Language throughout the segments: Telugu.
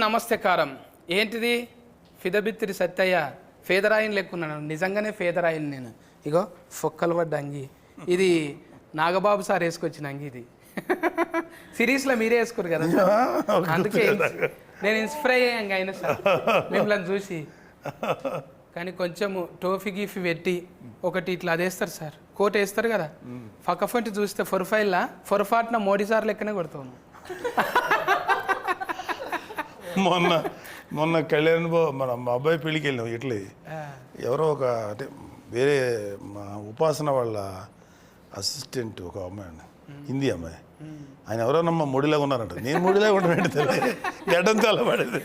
నమస్తేకారం. ఏంటిది? ఫిదబిత్తిరి సత్తయ్య ఫేదరాయిని లెక్కున్నాను. నిజంగానే ఫేదరాయిని నేను. ఇగో ఫొక్కలు పడ్డ అంగి. ఇది నాగబాబు సార్ వేసుకొచ్చిన అంగి. ఇది సిరీస్లో మీరే వేసుకోరు కదా సార్, అందుకే నేను ఇన్స్పైర్ అయ్యాను అయినా సార్ మిమ్మల్ని చూసి. కానీ కొంచెము టోఫీ గీఫీ పెట్టి ఒకటి ఇట్లా అదేస్తారు సార్, కోట్ వేస్తారు కదా, పక్కఫంటి చూస్తే ఫొరఫైల్లా ఫొరఫాట్న మోడీ సార్ లెక్కనే కొడతాను. మొన్న కళ్యాణ్ మన మా అబ్బాయి పెళ్ళికి వెళ్ళాం. ఇట్లే ఎవరో ఒక అంటే వేరే మా ఉపాసన వాళ్ళ అసిస్టెంట్ ఒక అమ్మాయి, హిందీ అమ్మాయి, ఆయన ఎవరోనమ్మా మోడీలాగా ఉన్నారంట. నేను మోడీలాగా ఉంటానంటే తెలియదు, గడ్డంతో అలా పడేది.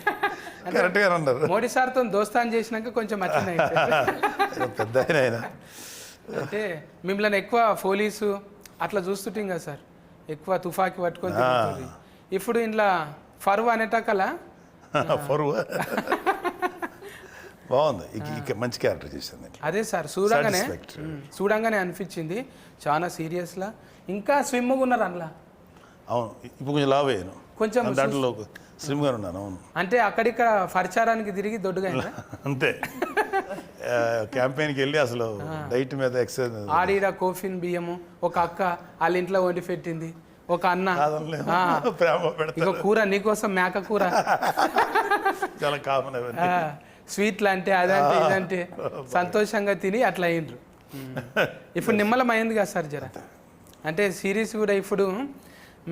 కరెక్ట్గా అన్నారు. మోడీ సార్తో దోస్తాన్ చేసినాక కొంచెం పెద్ద ఆయన. అంటే మిమ్మల్ని ఎక్కువ పోలీసు అట్లా చూస్తుంటాం కదా సార్, ఎక్కువ తుఫాకి పట్టుకొని తిరుగుతుంది. ఇప్పుడు ఇంట్లో ఫరువు అనేటకలా ఫరువు బాగుంది, ఇక మంచి క్యారెక్టర్ చేసింది. అదే సార్ చూడంగానే అనిపించింది చాలా సీరియస్లా. ఇంకా స్విమ్గా ఉన్నారు అందులో. అవును, ఇప్పుడు కొంచెం లావ్ అయ్యాను, కొంచెం దాంట్లో స్లిమ్గా ఉన్నాను. అవును, అంటే అక్కడిక్కడ పరిచారానికి తిరిగి దొడ్డుగా అంతే. క్యాంపెయిన్కి వెళ్ళి అసలు డైట్ మీద ఎక్సర్సైజ్. ఆడిడ కోఫిన్ బియ్యము ఒక అక్క వాళ్ళ ఇంట్లో వండి పెట్టింది, ఒక అన్న ఇక కూర నీకోసం మేక కూర, చాలా కామన్. స్వీట్లు అంటే అదంటే ఇదంటే సంతోషంగా తిని అట్లా అయ్యిండ్రు. ఇప్పుడు నిమ్మలం అయింది కదా సార్ జర. అంటే సిరీస్ కూడా ఇప్పుడు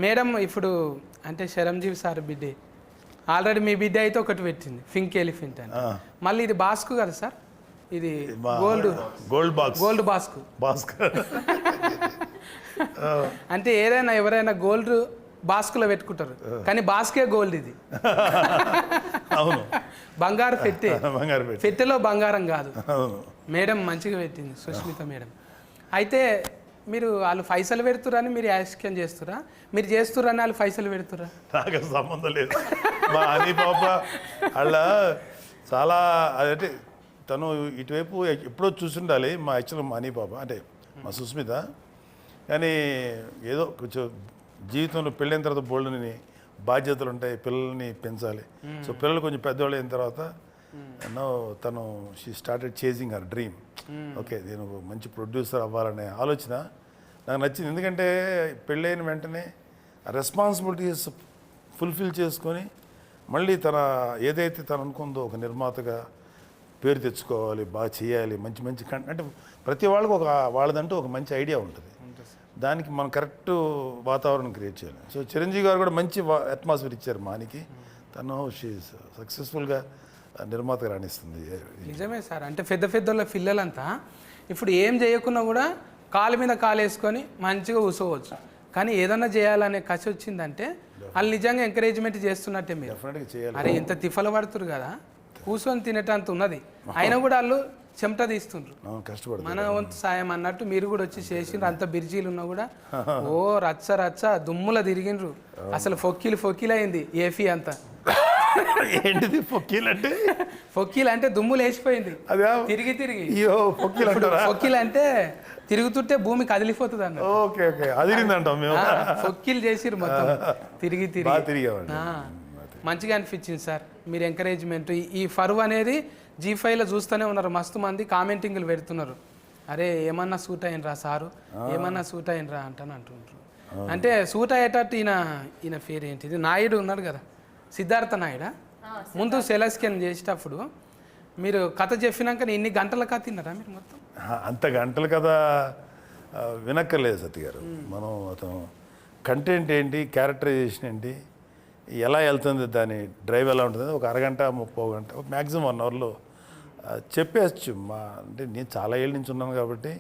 మేడం ఇప్పుడు అంటే శరంజీవి సార్ బిడ్డే ఆల్రెడీ మీ బిడ్డ అయితే ఒకటి పెట్టింది, పింక్ ఎలిఫెంట్ అని. మళ్ళీ ఇది బాస్కు కదా సార్, ఇది గోల్డ్ బాస్కు. అంటే ఏదైనా ఎవరైనా గోల్డ్ బాస్కులో పెట్టుకుంటారు, కానీ బాస్కే గోల్డ్ ఇది. అవును, బంగారు పెట్టెలో బంగారం కాదు. మేడం మంచిగా పెట్టింది సుష్మిత మేడం. అయితే మీరు వాళ్ళు పైసలు పెడుతురని మీరు యాక్షన్ చేస్తురా, మీరు చేస్తురని వాళ్ళు పైసలు పెడుతురా? నాకు సంబంధం లేదు. మా అని పాప అలా చాలా అదంటే తను ఇటువైపు ఎప్పుడో చూసుండాలి. మా యాక్చువల్ మా అని పాప అంటే మా సుస్మిత. కానీ ఏదో కొంచెం జీవితంలో పెళ్ళైన తర్వాత బోల్డ్ని బాధ్యతలు ఉంటాయి, పిల్లల్ని పెంచాలి. సో పిల్లలు కొంచెం పెద్దవాళ్ళు అయిన తర్వాత తను she started chasing her dream. Okay, నేను మంచి ప్రొడ్యూసర్ అవ్వాలనే ఆలోచన నాకు నచ్చింది. ఎందుకంటే పెళ్ళైన వెంటనే రెస్పాన్సిబిలిటీస్ ఫుల్ఫిల్ చేసుకొని మళ్ళీ తన ఏదైతే తను అనుకుందో ఒక నిర్మాతగా పేరు తెచ్చుకోవాలి, బాగా చేయాలి, మంచి మంచి అంటే ప్రతి వాళ్ళకి ఒక వాళ్ళదంటూ ఒక మంచి ఐడియా ఉంటుంది. దానికి మనం కరెక్ట్ వాతావరణం క్రియేట్ చేయాలి. సో చిరంజీవి గారు కూడా మంచి అట్మాస్ఫియర్ ఇచ్చారు మానికి. తను సక్సెస్ఫుల్గా నిర్మాతగా రాణిస్తుంది. నిజమే సార్. అంటే పెద్ద పెద్దోళ్ళ పిల్లలంతా ఇప్పుడు ఏం చేయకున్నా కూడా కాలు మీద కాలు వేసుకొని మంచిగా కూర్చోవచ్చు. కానీ ఏదన్నా చేయాలనే కసి వచ్చిందంటే వాళ్ళు నిజంగా ఎంకరేజ్మెంట్ చేస్తున్నట్టే. మీరు డెఫినెట్గా చేయాలి. అరే ఇంత తిఫల పడుతురు కదా, కూర్చొని తినేటంత ఉన్నది, అయినా కూడా వాళ్ళు చెమట తీస్తుండ్రు, కష్టపడు మన వంతు సాయం అన్నట్టు మీరు కూడా వచ్చి చేసిండ్రు. అంత బిర్జీలు ఉన్నా కూడా ఓ రచ్చ దుమ్ముల తిరిగిండ్రు. అసలు ఫొక్కీలు అయింది ఏఫీ అంతా. ఏంటిది ఫొక్కీలు అంటే? ఫొక్కీలు అంటే దుమ్ములు వేసిపోయింది తిరిగి ఫొక్కీలు అంటే తిరుగుతుంటే భూమి కదిలిపోతుంది అన్న. ఓకే ఓకే, అదిరిందంటాం మేము. ఫొక్కీలు చేసిర్రు మొత్తం తిరిగి మంచిగా అనిపించింది సార్ మీరు ఎంకరేజ్మెంట్. ఈ ఫరువు అనేది G5లో చూస్తూనే ఉన్నారు, మస్తు మంది కామెంటింగ్లు పెడుతున్నారు. అరే ఏమన్నా సూట్ అయినరా సారు, ఏమన్నా సూట్ అయినరా అంటుంటారు. అంటే సూట్ అయ్యేటట్టు ఈయన పేరు ఏంటిది, నాయుడు ఉన్నాడు కదా, సిద్ధార్థ నాయుడా. ముందు సెలస్కెన్ చేసేటప్పుడు మీరు కథ చెప్పినాక ఇన్ని గంటల కథ తిన్నారా మీరు మొత్తం? అంత గంటల కథ వినక్కర్లేదు సత్య గారు. మనం అతను కంటెంట్ ఏంటి, క్యారెక్టరైజేషన్ ఏంటి, ఎలా వెళ్తుంది, దాని డ్రైవ్ ఎలా ఉంటుంది, ఒక అరగంట 30 గంట మ్యాక్సిమం 1 అవర్లో చెప్పేయచ్చు. అంటే నేను చాలా ఏళ్ళ నుంచి ఉన్నాను కాబట్టి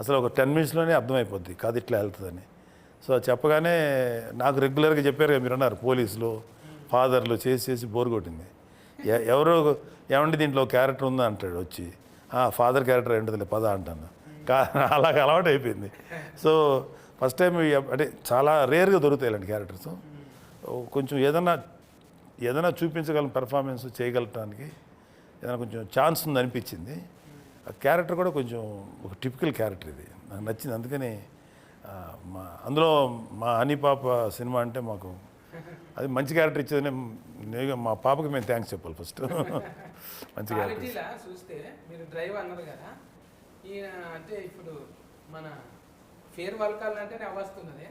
అసలు ఒక 10 మినిట్స్లోనే అర్థమైపోద్ది కథ ఇట్లా వెళ్తుందని. సో చెప్పగానే నాకు రెగ్యులర్గా చెప్పారు కదా మీరు అన్నారు, పోలీసులు ఫాదర్లు చేసి బోర్ కొట్టింది. ఎవరో ఏమంటే దీంట్లో క్యారెక్టర్ ఉందా అంటాడు వచ్చి, ఫాదర్ క్యారెక్టర్ ఏంటది పద అంటాను. అలాగ అలవాటు అయిపోయింది. సో ఫస్ట్ టైం అంటే చాలా రేర్గా దొరుకుతాయి ఇలాంటి క్యారెక్టర్స్. కొంచెం ఏదైనా చూపించగలం, పెర్ఫార్మెన్స్ చేయగలటానికి ఏదైనా కొంచెం ఛాన్స్ ఉంది అనిపించింది. ఆ క్యారెక్టర్ కూడా కొంచెం ఒక టిపికల్ క్యారెక్టర్ ఇది, నాకు నచ్చింది. అందుకని అందులో మా హనీ పాప సినిమా అంటే మాకు అది మంచి క్యారెక్టర్ ఇచ్చేది నేను మా పాపకి మేము థ్యాంక్స్ చెప్పాలి ఫస్ట్ మంచి క్యారెక్టర్ క్వాలిటీలా చూస్తే మీరు డ్రైవ్ అన్నారు కదా ఈయన అంటే ఇప్పుడు మన ఫేర్ వల్కాలంటేనే అవస్థ ఉన్నది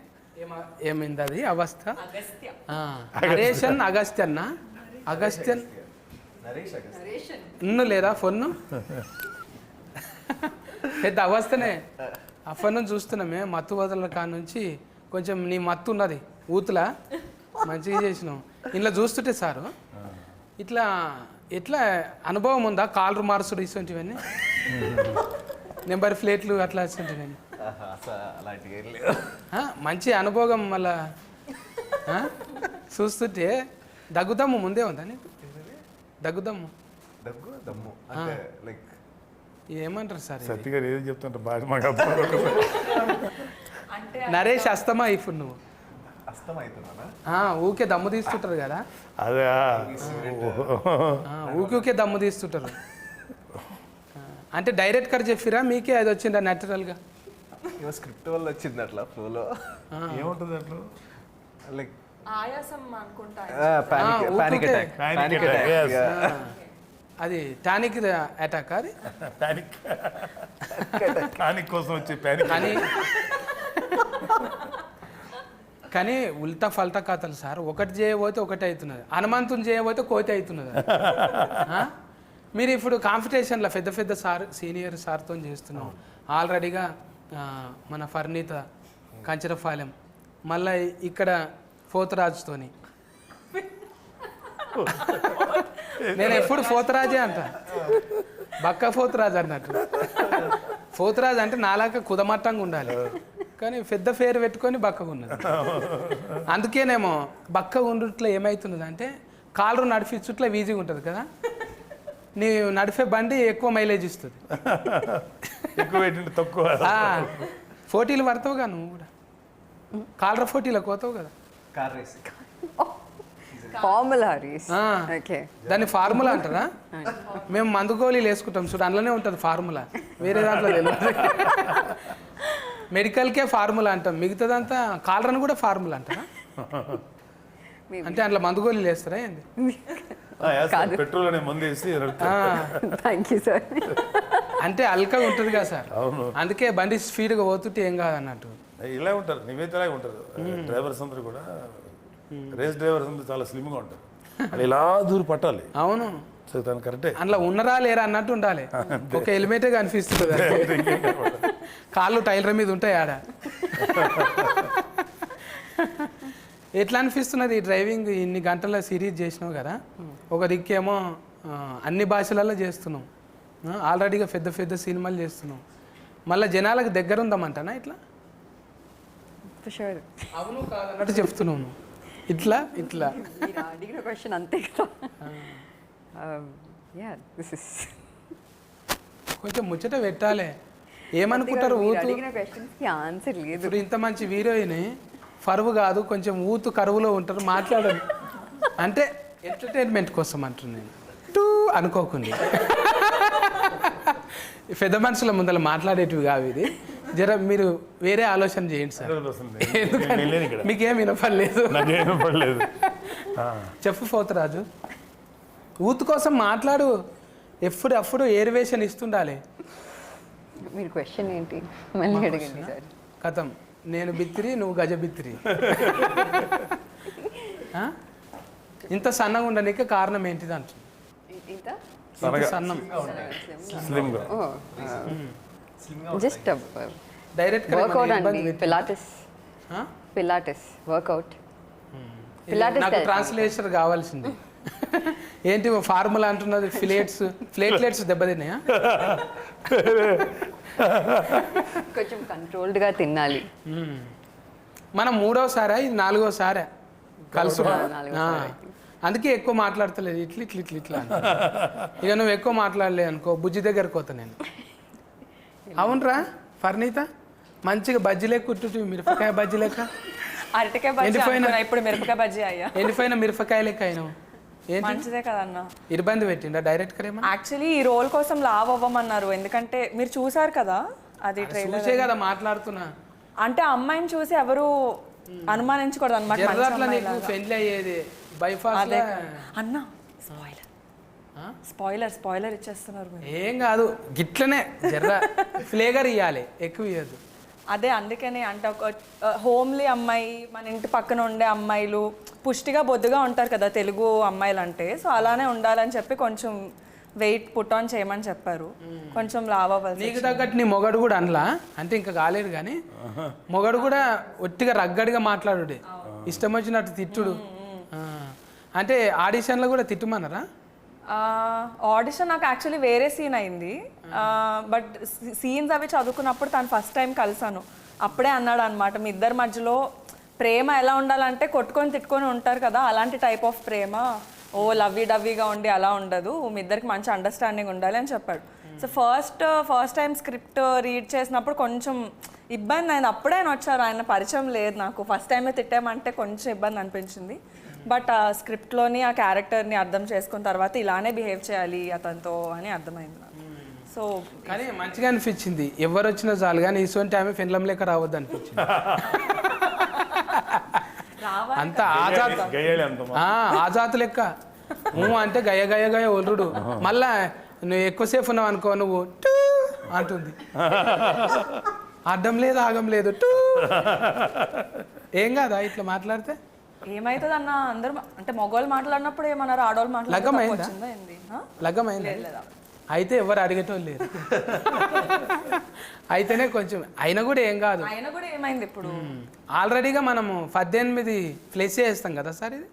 ఏమైంది అది అవస్థ నరేషన్ అగస్త్యన్న అగస్త్యన్ ఇన్ను లేదా ఫోన్ను పెద్ద అవస్థనే ఆ ఫోన్ చూస్తున్నామే మత్తు వదల కాడ నుంచి కొంచెం నీ మత్తు ఉన్నది ఊతులా మంచిగా చేసినాం ఇలా చూస్తుంటే సారు ఇట్లా ఎట్లా అనుభవం ఉందా కాలర్ మార్చుడు ఇటువంటివన్నీ నెంబర్ ప్లేట్లు అట్లా ఇటువంటివన్నీ మంచి అనుభవం మళ్ళా చూస్తుంటే దగ్గుదమ్ము ముందే ఉందా నీకు దగ్గుదమ్ము ఏమంటారు సార్ సత్య గారు ఏది చెప్తుంటారు బాగా మాకు నరేష్ అస్తమా ఇప్పుడు నువ్వు ఊకే దమ్ము తీస్తుంటారు కదా అదే ఊకే దమ్ము తీస్తుంటారు అంటే డైరెక్ట్ కర్ చెప్పిరా మీకే అది వచ్చిందా న్యాచురల్గా స్క్రిప్ట్ వల్ల వచ్చింది అట్లా ఫ్లోలో ఏముంటుంది అట్లా లైక్ ఆయాసం అనుకుంటా పానిక్ అటాక్ అది టానిక్ అటాక్ అది ప్యానిక్ ప్యానిక్ కోసం వచ్చి ప్యానిక్ కానీ కానీ ఉల్టా ఫల్టా కథలు సార్ ఒకటి చేయబోతే ఒకటి అవుతున్నది హనుమంతుని చేయబోతే కోతి అవుతున్నది మీరు ఇప్పుడు కాంపిటీషన్లో పెద్ద పెద్ద సార్ సీనియర్ సార్తో చేస్తున్నాం ఆల్రెడీగా మన ఫర్నీత కంచరపాలెం మళ్ళీ ఇక్కడ పోతరాజుతోని నేను ఎప్పుడు పోతరాజే అంట బక్క పోతరాజు అన్నట్టు పోతరాజు అంటే నాలాగా కుదమట్టంగా ఉండాలి కానీ పెద్ద పేరు పెట్టుకొని బక్కగా ఉన్నది అందుకేనేమో బక్క ఉండుట్లో ఏమవుతున్నది అంటే కాలరు నడిపించుట్లో ఈజీగా ఉంటుంది కదా నీ నడిపే బండి ఎక్కువ మైలేజ్ ఇస్తుంది ఎక్కువ తక్కువ పోటీలు పడతావుగా నువ్వు కూడా కాలర్ పోటీలకు పోతావు కదా కార్ రేస్ ఫార్ములా రేస్ దాన్ని ఫార్ములా అంటారా మేము మందు గోళీలు వేసుకుంటాం చూడు అందులోనే ఉంటుంది ఫార్ములా వేరే దాంట్లో తెలియదు మెడికల్కే ఫార్ములా అంటాం మిగతాదంతా కాలరని కూడా ఫార్ములా అంటారా అంటే అందులో మందు గోళీలు వేస్తారా ఏంది పెట్రోల్ అనే మందు వేసి థ్యాంక్ యూ సార్ అంటే అల్కగా ఉంటుంది కదా సార్ అందుకే బండి స్పీడ్గా పోతుంటే ఏం కాదు అన్నట్టు ఇలా ఉంటారు నివేదిత ఇలాగే ఉంటారు డ్రైవర్స్ అందరూ కూడా రేస్ డ్రైవర్స్ అందరూ చాలా స్లిమ్గా ఉంటారు అది ఇలా దూరం పట్టాలి అవును సో తను కరెక్టే అందులో ఉన్నరా లేరా అన్నట్టు ఉండాలి ఒక హెల్మెటే కనిపిస్తుంది కాళ్ళు టైలర్ మీద ఉంటాయి ఆడ ఎట్లా అనిపిస్తున్నది ఈ డ్రైవింగ్ ఇన్ని గంటల సిరీస్ చేసినావు కదా ఒక దిక్కేమో అన్ని భాషలలో చేస్తున్నాం ఆల్రెడీగా పెద్ద పెద్ద సినిమాలు చేస్తున్నాం మళ్ళీ జనాలకు దగ్గర ఉందామంటానా ఇట్లా అవును కాదన్నట్టు చెప్తున్నావు నువ్వు ఇట్లా ఇట్లా అడిగిన క్వశ్చన్ అంతే కదా కొంచెం ముచ్చట పెట్టాలి ఏమనుకుంటారు ఊతు అడిగిన క్వశ్చన్స్కి ఆన్సర్ లేదు ఇప్పుడు ఇంత మంచి హీరోయిన్ ఫరువు కాదు కొంచెం ఊతు కరువులో ఉంటారు మాట్లాడదు అంటే ఎంటర్టైన్మెంట్ కోసం అంటున్నాను నేను టూ అనుకోకుండా పెద్ద మనుషుల ముందర మాట్లాడేటివి కావు ఇది జర మీరు వేరే ఆలోచన చేయండి సార్ ఎందుకంటే మీకేం వినపడలేదు చెప్పు పోతరాజు ఊతు కోసం మాట్లాడు ఎప్పుడు ఏరివేషన్ ఇస్తుండాలి మీరు క్వశ్చన్ ఏంటి మళ్ళీ అడగండి సార్ కథం నేను బిత్తిరి నువ్వు గజ బిత్తిరి ఇంత సన్నగా ఉండడానికి కారణం ఏంటిది అంటుంది ఇంత సన్నం జస్ట్ డైరెక్ట్ వర్కౌట్ అండి పిలాటిస్ వర్కౌట్ నాకు ట్రాన్స్లేషన్ కావాల్సింది ఏంటి ఫార్ములా అంటున్నది ప్లేట్లెట్స్ దెబ్బతిన్నాయా కొంచెం కంట్రోల్డ్గా తినాలి మనం 3వసారా ఇది 4వసారా కలుసు అందుకే ఎక్కువ మాట్లాడతలేదు ఇట్లా ఇక నువ్వు ఎక్కువ మాట్లాడలే అనుకో బుజ్జి దగ్గరకు పోతా నేను అవునరా ఫర్నీత మంచిగా బజ్జీ లెక్క కుట్టు మిరపకాయ బజ్జీ లెక్క అరటికాయ బజ్జీ ఇప్పుడు మిరపకాయ బజ్జీ అయ్యా ఎండిపోయిన మిరపకాయ లెక్క అయినావు మంచిదే కదన్నా ఇబ్బంది పెట్టిండా డైరెక్ట్ కరేమా యాక్చువల్లీ ఈ రోల్ కోసం లావ్ అవ్వమన్నారు ఎందుకంటే మీరు చూసారు కదా అది ట్రైలర్ చూసే కదా మాట్లాడుతున్నా అంటే అమ్మాయిని చూసి ఎవరు అనుమానించకూడదు అనమాట జర్రాట్లా నీకు పెళ్లి అయ్యేది బైఫాస్ అదే అన్న స్పాయిలర్ ఇచ్చేస్తున్నారు మీరు. ఏం కాదు గిట్లనే జర్ర ఫ్లేగర్ ఇవ్వాలి, ఎక్కువ ఇవ్వద్దు. అదే అందుకనే అంటే ఒక హోమ్లీ అమ్మాయి, మన ఇంటి పక్కన ఉండే అమ్మాయిలు పుష్టిగా బొద్దుగా ఉంటారు కదా తెలుగు అమ్మాయిలు అంటే, సో అలానే ఉండాలని చెప్పి కొంచెం వెయిట్ పుట్ ఆన్ చేయమని చెప్పారు. కొంచెం లావ్ అవ్వాలి. నీకు తగ్గట్టు నీ మొగడు కూడా అనలా అంటే ఇంకా కాలేదు కానీ మొగడు కూడా ఒట్టిగా రగ్గడిగా మాట్లాడుడే, ఇష్టం వచ్చినట్టు తిట్టుడు. అంటే ఆడిషన్లో కూడా తిట్టుమన్నారా? ఆడిషన్ నాకు యాక్చువల్లీ వేరే సీన్ అయింది, బట్ సీన్స్ అవి చదువుకున్నప్పుడు తను ఫస్ట్ టైం కలిసాను. అప్పుడే అన్నాడు అనమాట, మీ ఇద్దరి మధ్యలో ప్రేమ ఎలా ఉండాలంటే కొట్టుకొని తిట్టుకొని ఉంటారు కదా, అలాంటి టైప్ ఆఫ్ ప్రేమ, ఓ లవ్వీ డవ్వీగా ఉండి అలా ఉండదు, మీ ఇద్దరికి మంచి అండర్స్టాండింగ్ ఉండాలి అని చెప్పాడు. So first time script read చేసినప్పుడు కొంచెం ఇబ్బంది అయింది. అప్పుడే ఆయన వచ్చారు, ఆయన పరిచయం లేదు నాకు, ఫస్ట్ టైమే తిట్టామంటే కొంచెం ఇబ్బంది అనిపించింది. బట్ ఆ స్క్రిప్ట్లోని ఆ క్యారెక్టర్ని అర్థం చేసుకున్న తర్వాత ఇలానే బిహేవ్ చేయాలి అతనితో అని అర్థమైంది నాకు. సో కానీ మంచిగా అనిపించింది, ఎవరు వచ్చినా చాలు కానీ ఇటువంటి ఆమె ఫిన్లం లేక రావద్దు అనిపించింది. అంత ఆజాత్ లెక్క అంటే గయ గయ గయ ఒల్లుడు. మళ్ళా నువ్వు ఎక్కువసేపు ఉన్నావు అనుకో, నువ్వు టూ అంటుంది, అడ్డం లేదు ఆగం లేదు టూ. ఏం కాదా ఇట్లా మాట్లాడితే? ఏమైతుంది అన్న, అందరు అంటే మగవాళ్ళు మాట్లాడినప్పుడు ఏమన్నారు, ఆడవాళ్ళు లగ్గమైందా? అయితే ఎవరు అడిగేటోళ్ళు లేరు. అయితేనే కొంచెం అయినా కూడా ఏం కాదు. అయినా కూడా ఏమైంది ఇప్పుడు ఆల్రెడీగా మనము 18 ఫ్లెస్ వేస్తాం కదా సార్, ఇది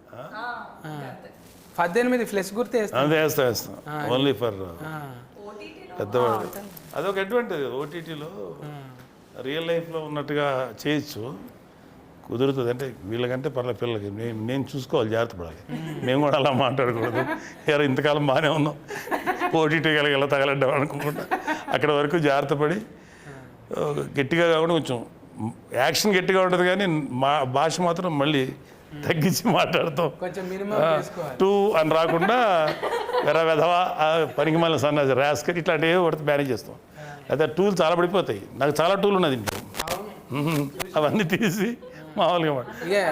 18 ఫ్లెస్ గుర్తు వేస్తాం ఓన్లీ ఫర్ పెద్దవాడు. అదొక అడ్వాంటేజ్ ఓటీటీలో, రియల్ లైఫ్లో ఉన్నట్టుగా చేయొచ్చు, కుదురుతుంది. అంటే వీళ్ళకంటే పిల్లలకి నేను చూసుకోవాలి, జాగ్రత్త పడాలి. మేము కూడా అలా మాట్లాడకూడదు, ఎవరు ఇంతకాలం బాగానే ఉన్నాం ఓటీటీ ఎలా తగలడ్డాం అనుకుంటా, అక్కడ వరకు జాగ్రత్త పడి గట్టిగా కాకుండా కొంచెం యాక్షన్ గట్టిగా ఉంటుంది కానీ మా భాష మాత్రం మళ్ళీ తగ్గించి మాట్లాడతాం. కొంచెం మినిమం టూ అని రాకుండా వెధవా పనికి మళ్ళీ సన్నది ర్యాస్కర్ ఇట్లాంటివి పడితే మేనేజ్ చేస్తాం. అయితే టూల్ చాలా పడిపోతాయి, నాకు చాలా టూల్ ఉన్నది ఇంట్లో, అవన్నీ తీసి మామూలుగా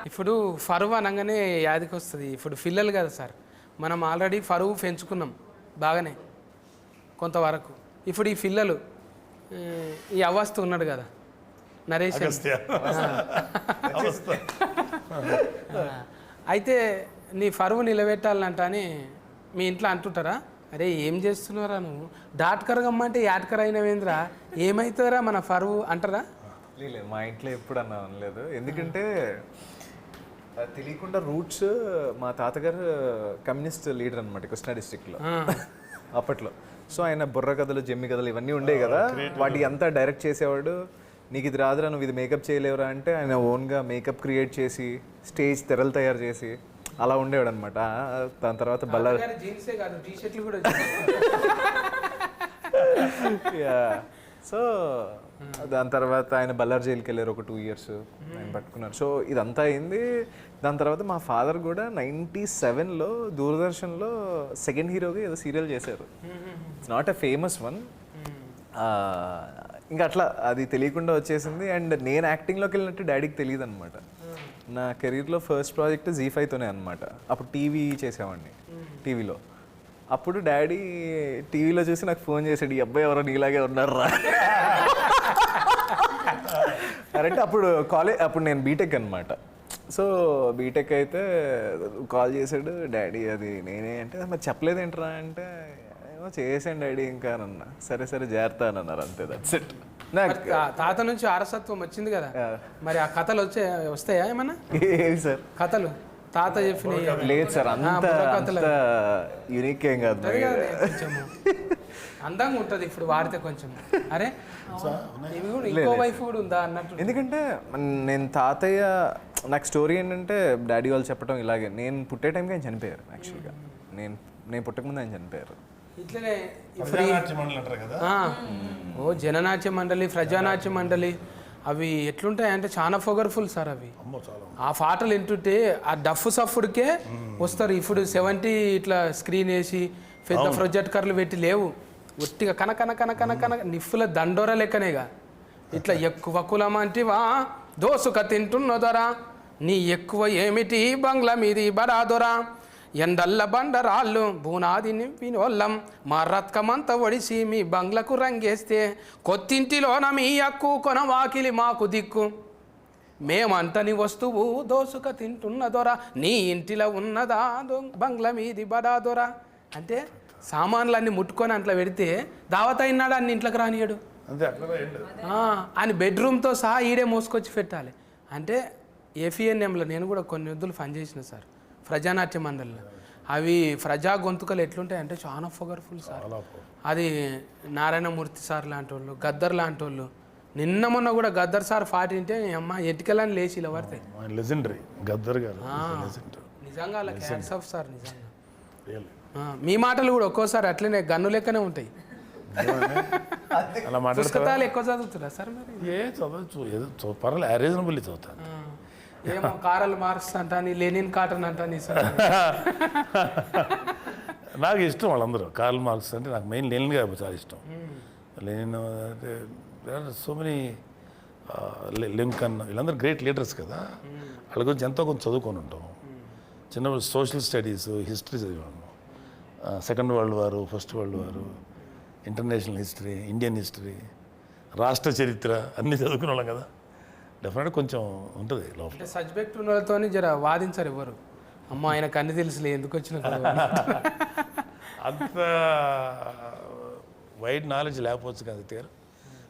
ఇప్పుడు ఫరువు అనగానే యాదికి వస్తుంది. ఇప్పుడు పిల్లలు కదా సార్, మనం ఆల్రెడీ ఫరువు పెంచుకున్నాం బాగానే కొంతవరకు. ఇప్పుడు ఈ పిల్లలు ఈ అవస్థ ఉన్నాడు కదా నరేష్, అయితే నీ ఫరువు నిలబెట్టాలంట అని మీ ఇంట్లో అంటుంటారా? అరే ఏం చేస్తున్నారా నువ్వు, డాట్కరగమ్మంటే యాట్కర్ అయినవేంద్రా, ఏమవుతుందిరా మన ఫరువు అంటారా? లేదు, మా ఇంట్లో ఎప్పుడు అన్నా అనలేదు. ఎందుకంటే తెలియకుండా రూట్స్, మా తాతగారు కమ్యూనిస్ట్ లీడర్ అనమాట కృష్ణా డిస్ట్రిక్ట్లో అప్పట్లో. సో ఆయన బుర్ర కథలు, జమ్మి కథలు ఇవన్నీ ఉండేవి కదా, వాటి అంతా డైరెక్ట్ చేసేవాడు. నీకు ఇది రాదురా, నువ్వు ఇది మేకప్ చేయలేవురా అంటే ఆయన ఓన్గా మేకప్ క్రియేట్ చేసి స్టేజ్ తెరలు తయారు చేసి అలా ఉండేవాడు అనమాట. దాని తర్వాత బల్లారి సో దాని తర్వాత ఆయన బల్లార్ జైలుకి వెళ్ళారు, ఒక 2 years ఆయన పట్టుకున్నారు. సో ఇదంతా అయింది. దాని తర్వాత మా ఫాదర్ కూడా 97లో దూరదర్శన్లో సెకండ్ హీరోగా ఏదో సీరియల్ చేశారు. It's not a famous one. ఇంకా అట్లా అది తెలియకుండా వచ్చేసింది. అండ్ నేను యాక్టింగ్లోకి వెళ్ళినట్టు డాడీకి తెలియదు అనమాట. నా కెరీర్లో ఫస్ట్ ప్రాజెక్ట్ జీ5తోనే అనమాట. అప్పుడు టీవీ చేసేవాడిని టీవీలో. అప్పుడు డాడీ టీవీలో చూసి నాకు ఫోన్ చేశాడు, ఈ అబ్బాయి ఎవరో నీలాగే ఉన్నారా కరెక్ట్. అప్పుడు నేను బీటెక్ అనమాట. సో బీటెక్ అయితే కాల్ చేశాడు డాడీ, అది నేనే అంటే మరి చెప్పలేదేంట్రా అంటే ఏమో చేసాను డాడీ ఇంకా అన్న. సరే జాగ్రత్త అని అన్నారు, అంతే, దట్స్ ఇట్. తాత నుంచి వారసత్వం వచ్చింది కదా, మరి ఆ కథలు వస్తాయా ఏమన్నా? ఏవి సార్ కథలు తాత చెప్పిన? లేదు సార్, అంత యూనిక్ ఏం కాదు, అందంగా ఉంటుంది ఇప్పుడు వాడితే కొంచెం. అరే ఇంకో వైఫ్ కూడా ఉందా అన్నట్టు. ఎందుకంటే నేను తాతయ్య, నాకు స్టోరీ ఏంటంటే డాడీ వాళ్ళు చెప్పడం ఇలాగే, నేను పుట్టే టైంకి ఆయన చనిపోయారు. యాక్చువల్గా నేను పుట్టకముందు ఆయన చనిపోయారు. ఇట్లనే కదా, ఓ జననాట్య మండలి, ప్రజానాట్య మండలి అవి ఎట్లుంటాయి అంటే చాలా పవర్ఫుల్ సార్ అవి. ఆ పాటలు వింటుంటే ఆ డఫ్ సఫుడికే వస్తారు. ఇప్పుడు 70 ఇట్లా స్క్రీన్ వేసి పెద్ద ప్రొజెక్టర్లు పెట్టి లేవు, ఒట్టిగా కన నిప్పుల దండోర లెక్కనేగా. ఇట్లా ఎక్కువ కులం అంటే దోసుక తింటున్న దొర నీ ఎక్కువ ఏమిటి బంగ్లా మీది బడా దొర ఎండల్ల బండరాళ్ళు బూనాది నింపినోళ్ళం మా రత్కమంతా ఒడిసి మీ బంగ్లకు రంగేస్తే కొత్తింటిలోన మీ అక్కు కొన వాకిలి మాకు దిక్కు మేమంటని వస్తువు దోసుక తింటున్న దొర నీ ఇంటిలో ఉన్నదా బంగ్లా మీది బడా దొర అంటే సామాన్లన్నీ ముట్టుకొని అట్లా పెడితే దావత అయినాడు అన్ని ఇంట్లోకి రానియడు అంతే అట్లా ఏంటి అని బెడ్రూమ్తో సహా ఈడే మోసుకొచ్చి పెట్టాలి అంటే ఏఫిఎన్ఎంలో నేను కూడా కొన్ని వద్దులు పనిచేసిన సార్ ప్రజానాట్య మండలిలో అవి ప్రజా గొంతుకలు ఎట్లుంటాయి అంటే చాలా పవర్ఫుల్ సార్ అది నారాయణమూర్తి సార్ లాంటి వాళ్ళు గద్దర్ లాంటి వాళ్ళు నిన్న మొన్న కూడా గద్దర్ సార్ పాట వింటే అమ్మ ఎటుకెళ్ళని లేచి ఇలా పడతాయి లెజెండరీ గద్దర్ గారు లెజెండరీ నిజంగా అలా హ్యాట్స్ ఆఫ్ సార్ నిజంగా రియల్ మీ మాటలు కూడా ఒక్కోసారి అట్లనే గన్ను లెక్కనే ఉంటాయి అలా మాట్లాడతారా పుస్తకాలు ఎక్కువ చదువుతురా సార్ మరి ఏ చదవచ్చు ఏదో పర్వాలేదు రీజనబుల్లీ చదువుతాను ఏమో కారల్ మార్క్స్ అంటాని లెనిన్ కాటన్ అంటాని నాకు ఇష్టం వాళ్ళందరూ కార్ల్ మార్క్స్ అంటే నాకు మెయిన్ లెనిన్ గారు చాలా ఇష్టం లెనిన్ అంటే సో మెనీ లింకన్ వీళ్ళందరూ గ్రేట్ లీడర్స్ కదా వాళ్ళ గురించి ఎంతో కొంచెం చదువుకొని ఉంటాం చిన్నప్పుడు సోషల్ స్టడీస్ హిస్టరీ చదివాము సెకండ్ వరల్డ్ వారు ఫస్ట్ వరల్డ్ వారు ఇంటర్నేషనల్ హిస్టరీ ఇండియన్ హిస్టరీ రాష్ట్ర చరిత్ర అన్నీ చదువుకునే వాళ్ళం కదా డెఫినెట్గా కొంచెం ఉంటుంది లోపల అంటే సబ్జెక్ట్ ఉన్న వాళ్ళతో జర వాదించారు ఎవరు అమ్మ ఆయనకు అన్ని తెలుసులే ఎందుకు వచ్చిన అంత వైడ్ నాలెడ్జ్ లేకపోవచ్చు కదా గారు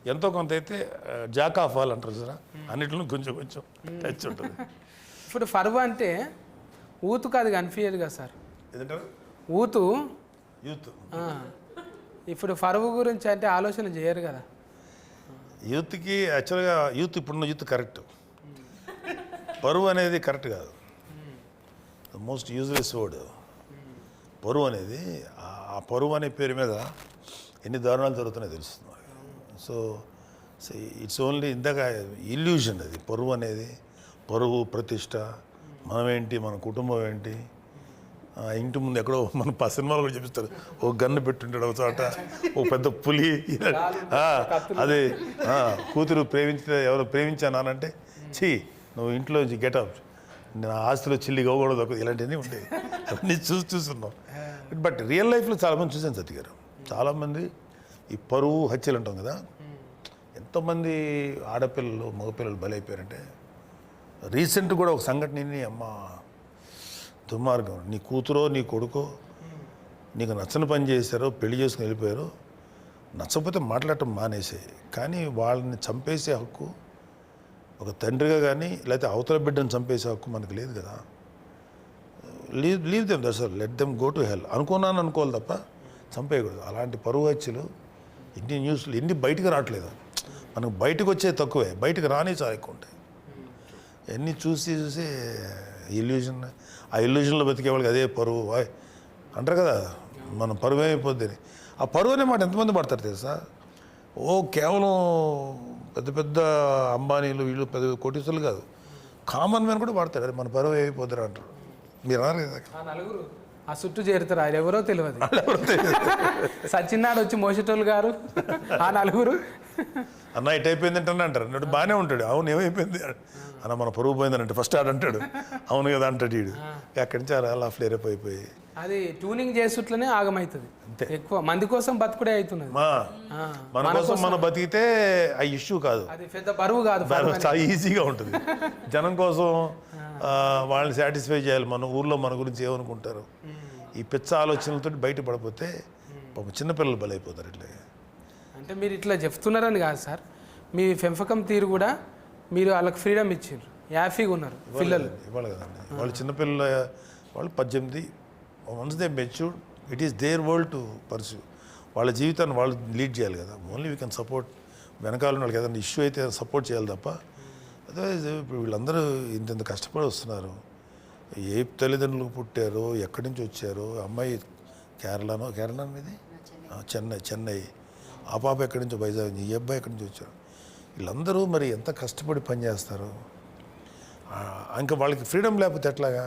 ఎంతో కొంత అయితే జాక్ ఆఫ్ ఆల్ అంటారు చూరా అన్నిట్లో కొంచెం కొంచెం టచ్ ఉంటుంది ఇప్పుడు ఫర్వ్ అంటే ఊతుకు అది కనిపించదు కదా సార్ ఏదంటారు ఊతు యూత్ ఆ, ఇప్పుడు ఫర్వ్ గురించి అంటే ఆలోచన చేయరు కదా యూత్కి యాక్చువల్గా యూత్ ఇప్పుడున్న యూత్ కరెక్ట్ పరువు అనేది కరెక్ట్ కాదు ద మోస్ట్ యూజ్లెస్ వర్డ్ పరువు అనేది ఆ పరువు అనే పేరు మీద ఎన్ని దారుణాలు జరుగుతున్నాయో తెలుస్తుంది సో ఇట్స్ ఓన్లీ ఇందాక ఇల్యూషన్ అది పరువు అనేది పరువు ప్రతిష్ట మనమేంటి మన కుటుంబం ఏంటి ఇంటి ముందు ఎక్కడో మన సినిమాలు కూడా చూపిస్తారు ఓ గన్ను పెట్టుంటాడు ఒక చోట ఓ పెద్ద పులి అదే కూతురు ఎవరు ప్రేమించానంటే ఛీ నువ్వు ఇంట్లో గెటప్ నా ఆస్తిలో చిల్లి గోగూడదు ఇలాంటివన్నీ ఉంటాయి అవన్నీ చూస్తున్నాం బట్ రియల్ లైఫ్లో చాలామంది చూసాను సత్య గారు చాలామంది ఈ పరువు హత్యలు అంటాం కదా ఎంతోమంది ఆడపిల్లలు మగపిల్లలు బలైపోయారంటే రీసెంట్ కూడా ఒక సంఘటనని అమ్మ దుర్మార్గం నీ కూతురో నీ కొడుకో నీకు నచ్చని పని చేశారో పెళ్లి చేసుకుని వెళ్ళిపోయారో నచ్చకపోతే మాట్లాడటం మానేసే కానీ వాళ్ళని చంపేసే హక్కు ఒక తండ్రిగా కానీ లేకపోతే అవతల బిడ్డను చంపేసే హక్కు మనకు లేదు కదా leave them that's let them go to hell అనుకోవాలి తప్ప చంపేయకూడదు అలాంటి పరువు హత్యలు ఇన్ని న్యూస్లు ఎన్ని బయటకు రావట్లేదు మనకు బయటకు వచ్చే తక్కువే బయటకు రాని చాలా ఎక్కువ ఉంటాయి ఎన్ని చూసి ఇల్యూజన్ ఆ ఇల్యూజన్లో బతికే వాళ్ళకి అదే పరువు అంటారు కదా మన పరువు ఏమైపోద్ది ఆ పరువు అనే మాట ఎంతమంది పడతారు తెలుసా కేవలం పెద్ద పెద్ద అంబానీలు వీళ్ళు పెద్ద కోటీసులు కాదు కామన్ మ్యాన్ కూడా వాడతారు అది మన పరువు ఏమైపోతారు అంటారు మీరు అన్నారు కదా ఆ నలుగురు ఆ చుట్టూ చేరుతారు ఆయన ఎవరో తెలియదు సచిన్నాడు వచ్చి మోసేటోళ్ళు గారు ఆ నలుగురు అన్న ఇటు అయిపోయింది అంటే అంటారు అన్నట్టు బాగానే ఉంటాడు అవును ఏమైపోయింది అన్న మన పరువు పోయిందని అంటే ఫస్ట్ ఆడంటాడు అవును కదా అంటాడు వీడు అక్కడి నుంచి అలా ఫ్లేరప్ అయిపోయి అది ట్యూనింగ్ చేసుట్లనే ఆగమవుతుంది ఎక్కువ మంది కోసం బతుకుడే అవుతున్నది మన కోసం మనం బతికితే ఆ ఇష్యూ కాదు అది పెద్ద బరువు కాదు చాలా ఈజీగా ఉంటుంది జనం కోసం వాళ్ళని సాటిస్ఫై చేయాలి మన ఊర్లో మన గురించి ఏమనుకుంటారు ఈ పిచ్చ ఆలోచనలతో బయటపడిపోతే పాపం చిన్నపిల్లలు బలైపోతారు ఇట్లా అంటే మీరు ఇట్లా చెప్తున్నారని కాదు సార్ మీ పెంపకం తీరు కూడా మీరు వాళ్ళకి ఫ్రీడమ్ ఇచ్చారు హ్యాపీగా ఉన్నారు పిల్లలు ఇవ్వాలి కదండి వాళ్ళు చిన్నపిల్లల వాళ్ళు 18 once they mature it is their world to pursue వాళ్ళ జీవితాన్ని వాళ్ళు లీడ్ చేయాలి కదా ఓన్లీ వీ కెన్ సపోర్ట్ వెనకాల వాళ్ళకి ఏదైనా ఇష్యూ అయితే సపోర్ట్ చేయాలి తప్ప అదర్వైజ్ ఇప్పుడు వీళ్ళందరూ ఇంత కష్టపడి వస్తున్నారు ఏ తల్లిదండ్రులకు పుట్టారో ఎక్కడి నుంచి వచ్చారో అమ్మాయి కేరళ మీది చెన్నై ఆ పాప ఎక్కడి నుంచో వైజాగ్ ఈ అబ్బాయి ఎక్కడి నుంచి వచ్చారు వీళ్ళందరూ మరి ఎంత కష్టపడి పనిచేస్తారు ఇంకా వాళ్ళకి ఫ్రీడమ్ లేకపోతే ఎట్లాగా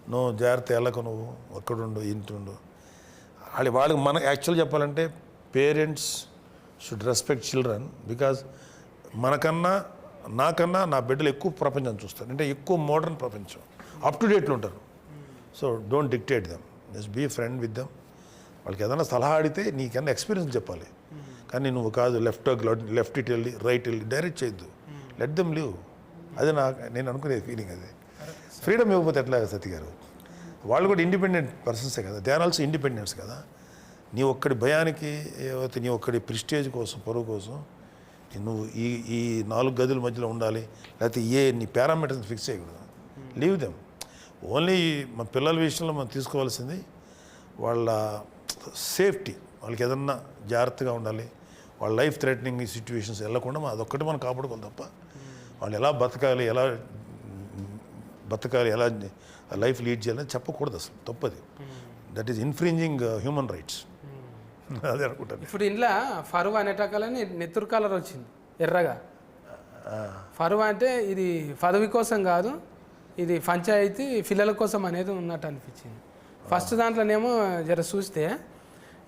నువ్వు జాగ్రత్త వెళ్ళకు నువ్వు ఒక్కడుండు ఇంటుండు వాళ్ళకి మన యాక్చువల్ చెప్పాలంటే parents should respect children because మనకన్నా నాకన్నా నా బిడ్డలు ఎక్కువ ప్రపంచం చూస్తారు, అంటే ఎక్కువ మోడర్న్ ప్రపంచం, అప్ టు డేట్లో ఉంటారు. So don't dictate them, just be friend with them. వాళ్ళకి ఏదైనా సలహా అడిగితే నీకన్నా ఎక్స్పీరియన్స్ చెప్పాలి, కానీ నువ్వు కాదు లెఫ్ట్ ఇట్ వెళ్ళి రైట్ వెళ్ళి డైరెక్ట్ చేయొద్దు, లెట్ దెమ్ లివ్. అది నేను అనుకునే ఫీలింగ్. అది ఫ్రీడమ్ ఇవ్వకపోతే ఎట్లా సతీ గారు? వాళ్ళు కూడా ఇండిపెండెంట్ పర్సన్సే కదా, దే ఆర్ ఆల్సో ఇండిపెండెన్స్ కదా. నీ ఒక్కడి భయానికి, నీ ఒక్కడి ప్రిస్టేజ్ కోసం, పరువు కోసం నువ్వు ఈ 4 గదుల మధ్యలో ఉండాలి, లేకపోతే నీ పారామీటర్స్ ఫిక్స్ చేయకూడదు. Leave them. ఓన్లీ మన పిల్లల విషయంలో మనం తీసుకోవాల్సింది వాళ్ళ సేఫ్టీ, వాళ్ళకి ఏదన్నా జాగ్రత్తగా ఉండాలి, వాళ్ళ లైఫ్ థ్రెటనింగ్ సిచ్యువేషన్స్ వెళ్ళకుండా అదొక్కటి మనం కాపాడుకోవాలి తప్ప వాళ్ళు ఎలా బతకాలి, ఎలా లైఫ్ లీడ్ చేయాలని చెప్పకూడదు. అసలు తప్పది. That is infringing human rights. అదే అనుకుంటాను. ఇప్పుడు ఇంట్లో ఫరువా అనేటకాలని నెత్తురు కలర్ వచ్చింది ఎర్రగా. ఫరువా అంటే ఇది పదవి కోసం కాదు, ఇది పంచాయతీ పిల్లల కోసం అనేది ఉన్నట్టు అనిపించింది. ఫస్ట్ దాంట్లోనేమో జర చూస్తే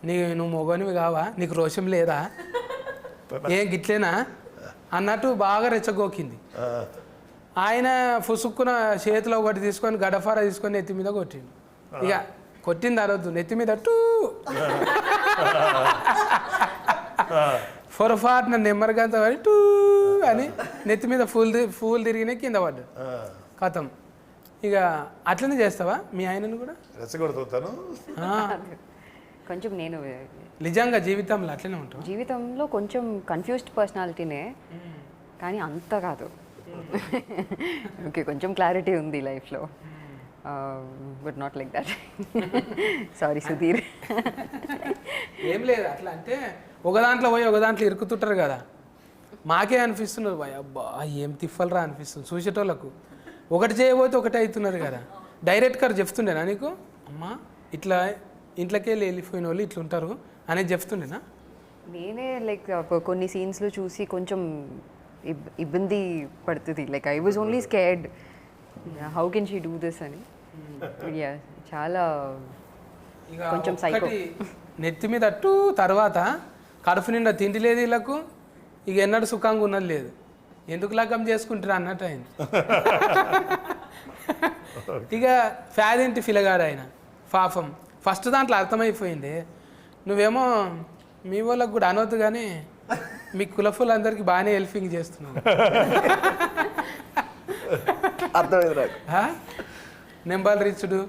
నువ్వు మొగనివి కావా, నీకు రోషం లేదా, ఏం గిట్లేనా అన్నట్టు బాగా రెచ్చగోకింది. ఆయన ఫుసుక్కున చేతిలో ఒకటి తీసుకొని గడఫారా తీసుకొని నెత్తి మీద కొట్టిండు. ఇక కొట్టింది అరవద్దు, నెత్తి మీద టూ పొరపాటున నెమ్మరిగంత పడి టూ అని నెత్తి మీద ఫూల్ తిరిగిన కింద పడ్డాడు. కథం. ఇక అట్లనే చేస్తావా మీ ఆయనను కూడా? రెచ్చగొడుతాను. కొంచెం నేను నిజంగా జీవితంలో అట్లనే ఉంటాం. జీవితంలో కొంచెం కన్ఫ్యూజ్డ్ పర్సనాలిటీనే, కానీ అంత కాదు. ఓకే, కొంచెం క్లారిటీ ఉంది లైఫ్లో, but not like that. Sorry Sudheer. ఏం లేదు, అట్లా అంటే ఒక దాంట్లో పోయి ఒక దాంట్లో ఇరుకుతుంటారు కదా, మాకే అనిపిస్తున్నారు భయ అబ్బా ఏం తిప్పలరా అనిపిస్తుంది చూసేటోళ్ళకు. ఒకటి చేయబోతే ఒకటే అవుతున్నారు కదా. డైరెక్ట్ గారు చెప్తుండేనా నీకు, అమ్మా ఇట్లా ఇంట్లోకి వెళ్ళిపోయిన వాళ్ళు ఇట్లా ఉంటారు అనేది చెప్తుండేనా? నేనే లైక్ కొన్ని సీన్స్లో చూసి కొంచెం ఇబ్బంది పడుతుంది. Like I was only scared, how can she do this అని. చాలా కొంచెం సైకో. నెత్తి మీద అట్టు తర్వాత కడుపు నిండా తిండి లేదు వీళ్ళకు, ఇక ఎన్నడూ సుఖంగా ఉన్నది లేదు, ఎందుకు లగ్గం చేసుకుంటారా అన్నట్టు అయింది. ఇక ఫ్యాదింటి ఫిలగాడు ఆయన పాపం. ఫస్ట్ దాంట్లో అర్థమైపోయింది. నువ్వేమో మీ వాళ్ళకు కూడా అనవద్దు కానీ మీ కులఫులందరికీ బాగానే హెల్పింగ్ చేస్తున్నావు. అర్థమైంది. నెంబర్ రిచ్చుడు,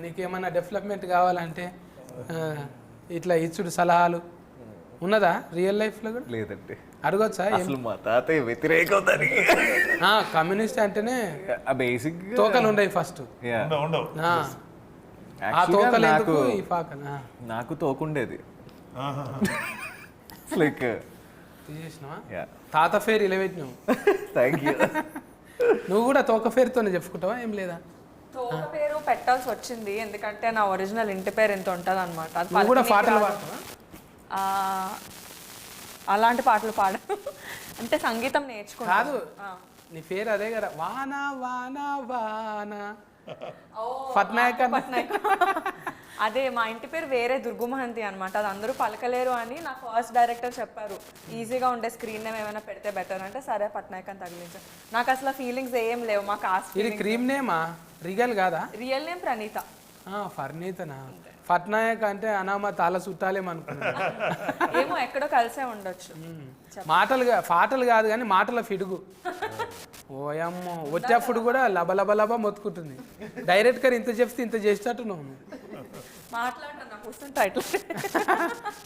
నీకేమన్నా డెవలప్మెంట్ కావాలంటే ఇట్లా ఇచ్చుడు సలహాలు ఉన్నదా రియల్ లైఫ్లో కూడా? లేదండి. అడగొచ్చా? అసలు మా తాతయ్య వ్యతిరేకం దానికి. కమ్యూనిస్ట్ అంటేనే బేసిక్ తోకలు ఉండవు ఫస్ట్. ఉండవు. ఆ తోకలు ఎందుకు ఈ పాకన? నాకు తోకుండేది. లైక్ తీసేసినావా? తాత ఫేర్ ఇలా పెట్టినావు. Thank you. నువ్వు కూడా తోక ఫేర్తోనే చెప్పుకుంటావా? ఏం లేదా? తోక పేరు పెట్టాల్సి వచ్చింది ఎందుకంటే నా ఒరిజినల్ ఇంటి పేరు ఎంత ఉంటుంది అనమాట. నువ్వు కూడా పాటలు పాడతావా? అలాంటి పాటలు పాడ అంటే సంగీతం నేర్చుకుంటా. కాదు, నీ పేరు అదే కదా, వాన వాన వాన పట్నాయక్. అదే మా ఇంటి పేరు వేరే దుర్గుమహంతి అనమాట, అది అందరూ పలకలేరు అని నా ఫస్ట్ డైరెక్టర్ చెప్పారు. ఈజీగా ఉండే స్క్రీన్ నేమ్ ఏమైనా పెడితే బెటర్ అంటే సరే పట్నాయక్ అని తగిలించాను. నాకు అసలు ఫీలింగ్స్ ఏం లేవు. మా కాస్ట్ ఇది క్రీమ్ నేమా, రియల్ కాదా? Real name Praneetha. ఫర్నీతనా? పట్నాయక్ అంటే అనామా తాళ చుట్టాలేమనుకున్నా. ఏమో ఎక్కడో కలిసే ఉండొచ్చు. పాటలు కాదు కానీ మాటల ఫిడుగు. ఓయమ్మో, వచ్చేప్పుడు కూడా లబ లబ లబ మొత్తుకుంటుంది. డైరెక్ట్గా ఇంత చెప్తే ఇంత చేసేటట్టు నువ్వు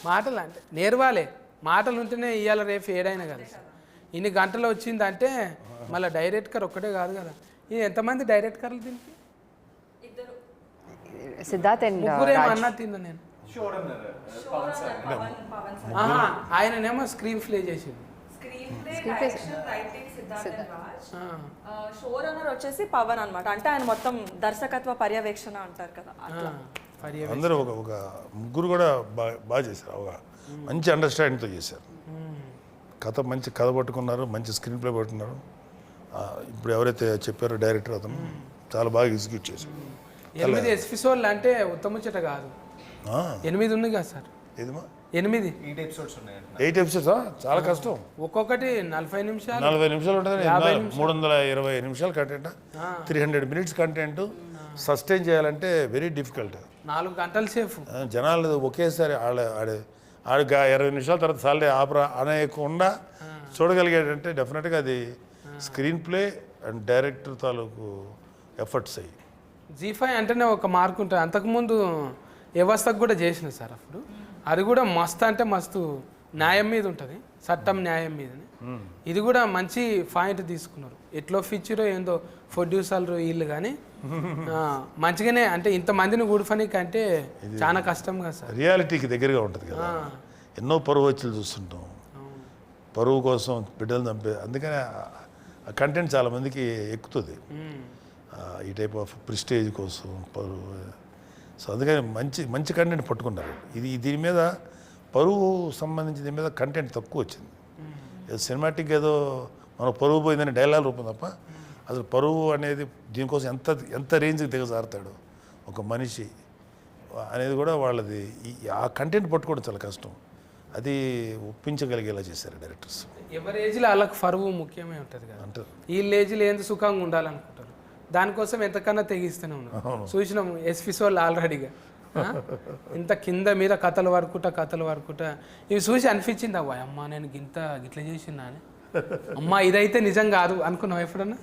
మాటలు అంటే నేర్వాలే. మాటలు ఉంటేనే ఇవాళ రేపు ఏడైనా కదా. ఇన్ని గంటలు వచ్చిందంటే మళ్ళీ డైరెక్టర్ ఒక్కటే కాదు కదా. ఇది ఎంతమంది డైరెక్టర్లు దీనికి? సిద్ధార్థ్ అండ్ ముగ్గురేమో అన్నట్టు నేను. ఆయననేమో స్క్రీన్ ప్లే చేసింది. షో రన్నర్ వచ్చేసి పవన్ అన్నమాట. అంటే ఆయన మొత్తం దర్శకత్వ పర్యవేక్షణ అంటారు కదా. అందరూ ఒక ముగ్గురు కూడా బాగా చేశారు. ఒక మంచి అండర్స్టాండింగ్తో చేశారు. మంచి కథ పట్టుకున్నారు, మంచి స్క్రీన్ ప్లే పట్టుకున్నారు. ఇప్పుడు ఎవరైతే చెప్పారో డైరెక్టర్ అతను చాలా బాగా ఎగ్జిక్యూట్ చేశారు. 8 ఎపిసోడ్లు అంటే ఉత్తముచ్చట కాదు. 8 ఉంది కదా సార్. ఏదిమా 8 8 ఎపిసోడ్స్ ఉన్నాయంట. 8 ఎపిసోడ్స్ చాలా కష్టం. ఒక్కొక్కటి 40 నిమిషాలు 40 నిమిషాలు ఉంటుంది, 320 నిమిషాలు కంటెంట్, 300 మినిట్స్ కంటెంట్ సస్టైన్ చేయాలంటే వెరీ డిఫికల్ట్. 4 గంటల సేపు. జనాలు ఒకేసారి ఆడు 20 నిమిషాల తర్వాత సాలరీ ఆపరా అనేకుండా చూడగలిగేటంటే డెఫినెట్గా అది స్క్రీన్ ప్లే అండ్ డైరెక్టర్ తాలూకు ఎఫర్ట్స్ అయ్యి. G5 అంటేనే ఒక మార్క్ ఉంటుంది. అంతకుముందు వ్యవస్థకు కూడా చేసిన సార్ అప్పుడు. అది కూడా మస్తు అంటే మస్తు న్యాయం మీద ఉంటుంది, చట్టం న్యాయం మీదని. ఇది కూడా మంచి పాయింట్ తీసుకున్నారు. ఎట్లో ఫీచరో ఏందో ప్రొడ్యూసర్లు వీళ్ళు కానీ మంచిగానే అంటే ఇంతమందిని కూడిపనికి అంటే చాలా కష్టం కదా సార్. రియాలిటీకి దగ్గరగా ఉంటుంది కదా. ఎన్నో పరువు వచ్చులు చూస్తుంటాం, పరువు కోసం బిడ్డలు చంపే, అందుకనే ఆ కంటెంట్ చాలా మందికి ఎక్కుతుంది. ఈ టైప్ ఆఫ్ ప్రిస్టేజ్ కోసం పరువు. సో అందుకని మంచి మంచి కంటెంట్ పట్టుకున్నారు. దీని మీద పరువు సంబంధించి దీని మీద కంటెంట్ తక్కువ వచ్చింది. సినిమాటిక్ ఏదో మన పరువు పోయిందని డైలాగ్ రూపం తప్ప అసలు పరువు అనేది దీనికోసం ఎంత రేంజ్కి దిగజారుతాడు ఒక మనిషి అనేది కూడా వాళ్ళది. ఆ కంటెంట్ పట్టుకోవడం చాలా కష్టం. అది ఒప్పించగలిగేలా చేశారు డైరెక్టర్స్. ఎవరి ఏజ్లో వాళ్ళకి పరువు ముఖ్యమే ఉంటుంది కదా అంటారు. వీళ్ళ ఏజ్లో ఏంది సుఖంగా ఉండాలనుకుంటారు, దానికోసం ఎంతకన్నా తెగిస్తూనే ఉన్నారు. చూసినాము ఎస్పిసోళ్ళు ఆల్రెడీగా ఇంత కింద మీద కథలు వరకుట ఇవి చూసి అనిపించింది, అవ్వ అమ్మ నేను గిట్ల చేసినా అని. అమ్మ ఇదైతే నిజం కాదు అనుకున్నావు ఎప్పుడన్నా?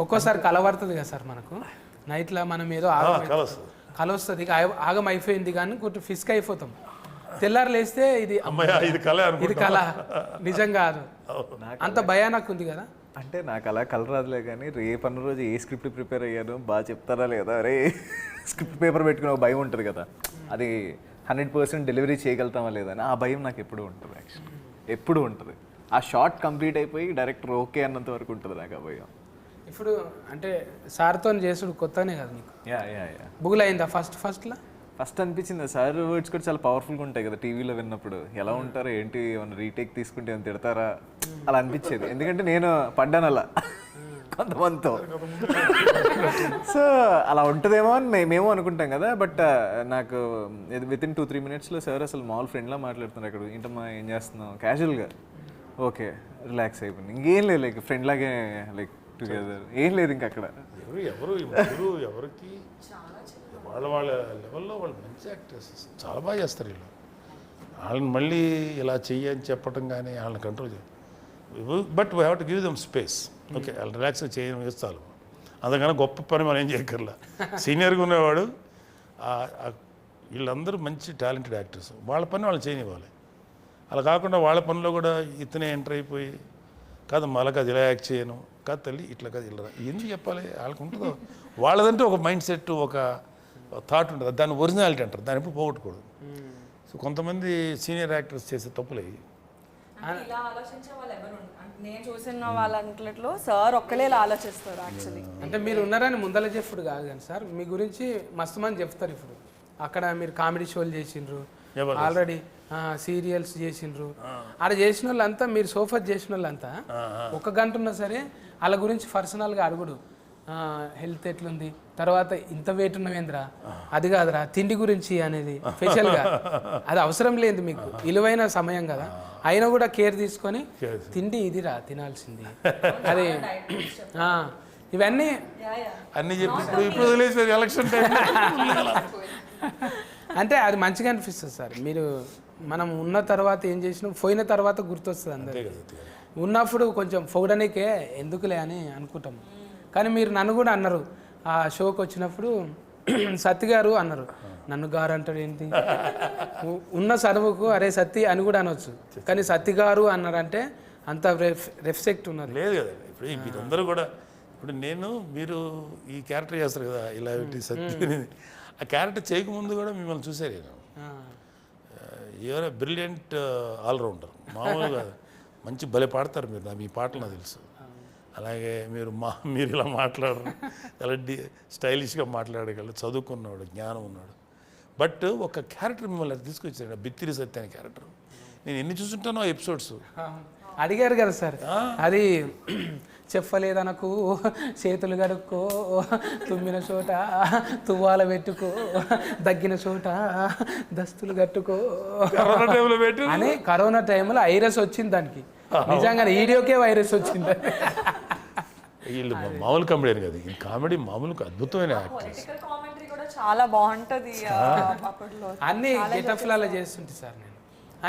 ఒక్కోసారి కల పడుతుంది కదా సార్ మనకు. నైట్లో మనం ఏదో కల వస్తుంది, ఇక ఆగం అయిపోయింది కానీ కొంచెం ఫిస్క్ అయిపోతాం. తెల్లారు లేస్తే ఇది కళ నిజం కాదు, అంత భయానకు ఉంది కదా. అంటే నాకు అలా కలర్ రాదులే కానీ రేపు అన్న రోజు ఏ స్క్రిప్ట్ ప్రిపేర్ అయ్యాను బాగా చెప్తారా లేదా, అరే స్క్రిప్ట్ పేపర్ పెట్టుకునే ఒక భయం ఉంటుంది కదా, అది 100% డెలివరీ చేయగలుగుతామా లేదా అని ఆ భయం నాకు ఎప్పుడు ఉంటుంది. యాక్చువల్లీ ఎప్పుడు ఉంటుంది. ఆ షార్ట్ కంప్లీట్ అయిపోయి డైరెక్టర్ ఓకే అన్నంత వరకు ఉంటుంది నాకు ఆ భయం. ఇప్పుడు అంటే సార్తో చేసుడు కొత్తనే కదా నీకు? యా బుగులు అయిందా ఫస్ట్ అనిపించింది సార్ వర్డ్స్ కూడా చాలా పవర్ఫుల్గా ఉంటాయి కదా టీవీలో విన్నప్పుడు. ఎలా ఉంటారు ఏంటి, ఏమన్నా రీటేక్ తీసుకుంటే ఏమైనా తిడతారా అలా అనిపించేది. ఎందుకంటే నేను పడ్డాను అలా కొంతమందితో. సో అలా ఉంటుందేమో అని మేము అనుకుంటాం కదా. బట్ నాకు వితిన్ 2-3 మినిట్స్లో సార్ అసలు మామూలు ఫ్రెండ్లా మాట్లాడుతున్నారు. అక్కడ ఏంటమ్మా ఏం చేస్తున్నాం క్యాజువల్గా, ఓకే రిలాక్స్ అయిపోయింది. ఇంకేం లేదు, లైక్ ఫ్రెండ్ లాగే లైక్ టుగెదర్, ఏం లేదు ఇంకా అక్కడ. ఎవరికి వాళ్ళ లెవెల్లో వాళ్ళు మంచి యాక్టర్స్, చాలా బాగా చేస్తారు వీళ్ళు. వాళ్ళని మళ్ళీ ఇలా చెయ్యని చెప్పడం కానీ వాళ్ళని కంట్రోల్ చేయాలి. But we have to give them space. Okay వాళ్ళు రిలాక్స్గా చేయడం వేస్తాను. అందుకని గొప్ప పని మనం ఏం చేయక్కర్లా. సీనియర్గా ఉన్నవాడు వీళ్ళందరూ మంచి టాలెంటెడ్ యాక్టర్స్, వాళ్ళ పని వాళ్ళు చేయనివ్వాలి. అలా కాకుండా వాళ్ళ పనిలో కూడా ఇతనే ఎంటర్ అయిపోయి కాదు మళ్ళీ అది ఇలా యాక్ట్ చేయను కాదు తల్లి ఇట్లా కాదు ఇలా ఎందుకు చెప్పాలి. వాళ్ళకి ఉంటుందో వాళ్ళదంటే ఒక మైండ్ సెట్, ఒక థాట్ ఉంటుంది. దాన్ని ఒరిజినాలిటీ అంటారు, దాన్ని ఎప్పుడు పోగొట్టకూడదు. సో కొంతమంది సీనియర్ యాక్టర్స్ చేసే తప్పులే. ఇలా ఆలోచించే వాళ్ళు ఎవరు నేను చూసిన వాళ్ళంట్లో సార్ ఒక్కలే ఇలా ఆలోచిస్తారు యాక్చువల్లీ. అంటే మీరు ఉన్నారని ముందల చెప్పుడు కాదు కానీ సార్ మీ గురించి మస్తు మంది చెప్తారు. ఇప్పుడు అక్కడ మీరు కామెడీ షోలు చేసిండ్రు, ఆల్రెడీ సీరియల్స్ చేసిండ్రు. ఆడ చేసిన వాళ్ళంతా మీరు సోఫర్ చేసిన వాళ్ళంతా 1 గంట ఉన్నా సరే వాళ్ళ గురించి పర్సనల్గా అడుగుడు. హెల్త్ ఎట్లుంది, తర్వాత ఇంత వెయిట్ ఉన్నవేంద్రా, అది కాదురా తిండి గురించి అనేది స్పెషల్గా. అది అవసరం లేదు మీకు, విలువైన సమయం కదా. అయినా కూడా కేర్ తీసుకొని తిండి ఇదిరా తినాల్సింది అది ఇవన్నీ అన్నీ చెప్పి ఇప్పుడు వదిలేసారు ఎలక్షన్ టైం. అంటే అది మంచిగా అనిపిస్తుంది సార్. మీరు మనం ఉన్న తర్వాత ఏం చేసినా పోయిన తర్వాత గుర్తొస్తుంది అందరికీ. ఉన్నప్పుడు కొంచెం పొగడనికే ఎందుకులే అని అనుకుంటాం. కానీ మీరు నన్ను కూడా అన్నారు ఆ షోకి వచ్చినప్పుడు, సత్తి గారు అన్నారు. నన్ను గారు అంటాడు ఏంటి, ఉన్న చదువుకు అరే సత్తి అని కూడా అనొచ్చు, కానీ సత్తి గారు అన్నారంటే అంత రెస్పెక్ట్ ఉన్నారు. లేదు కదా ఇప్పుడు మీరందరూ కూడా. ఇప్పుడు మీరు ఈ క్యారెక్టర్ చేస్తారు కదా ఇలా సత్తి, ఆ క్యారెక్టర్ చేయకముందు కూడా మిమ్మల్ని చూసారు. యూఆర్ బ్రిలియంట్ ఆల్రౌండర్, మామూలుగా మంచి భలే పాడతారు మీరు. మీ పాటలు నాకు తెలుసు. అలాగే మీరు ఇలా మాట్లాడరు, చాలా స్టైలిష్గా మాట్లాడగలరు, చదువుకున్నాడు, జ్ఞానం ఉన్నాడు. బట్ ఒక క్యారెక్టర్ మిమ్మల్ని తీసుకొచ్చాడు, బిత్తిరి సత్య అనే క్యారెక్టర్. నేను ఎన్ని చూసుంటానో ఎపిసోడ్స్, అడిగారు కదా సార్ అది చెప్పలేదనకు చేతులు కడుక్కో తుమ్మిన చోట తువ్వాల పెట్టుకో దగ్గిన చోట దస్తులు కట్టుకో కరోనా టైంలో పెట్టి అని కరోనా టైంలో వైరస్ వచ్చింది దానికి నిజంగా వీడియోకే వైరస్ వచ్చింది వీళ్ళు మామూలు కామెడీ కదా ఈ కామెడీ మామూలు అద్భుతమైన యాక్టర్స్ పొలిటికల్ కామెంటరీ కూడా చాలా బాగుంటది అప్పట్లో. అన్ని గెటఫ్లలో చేస్తుంటే సార్ నేను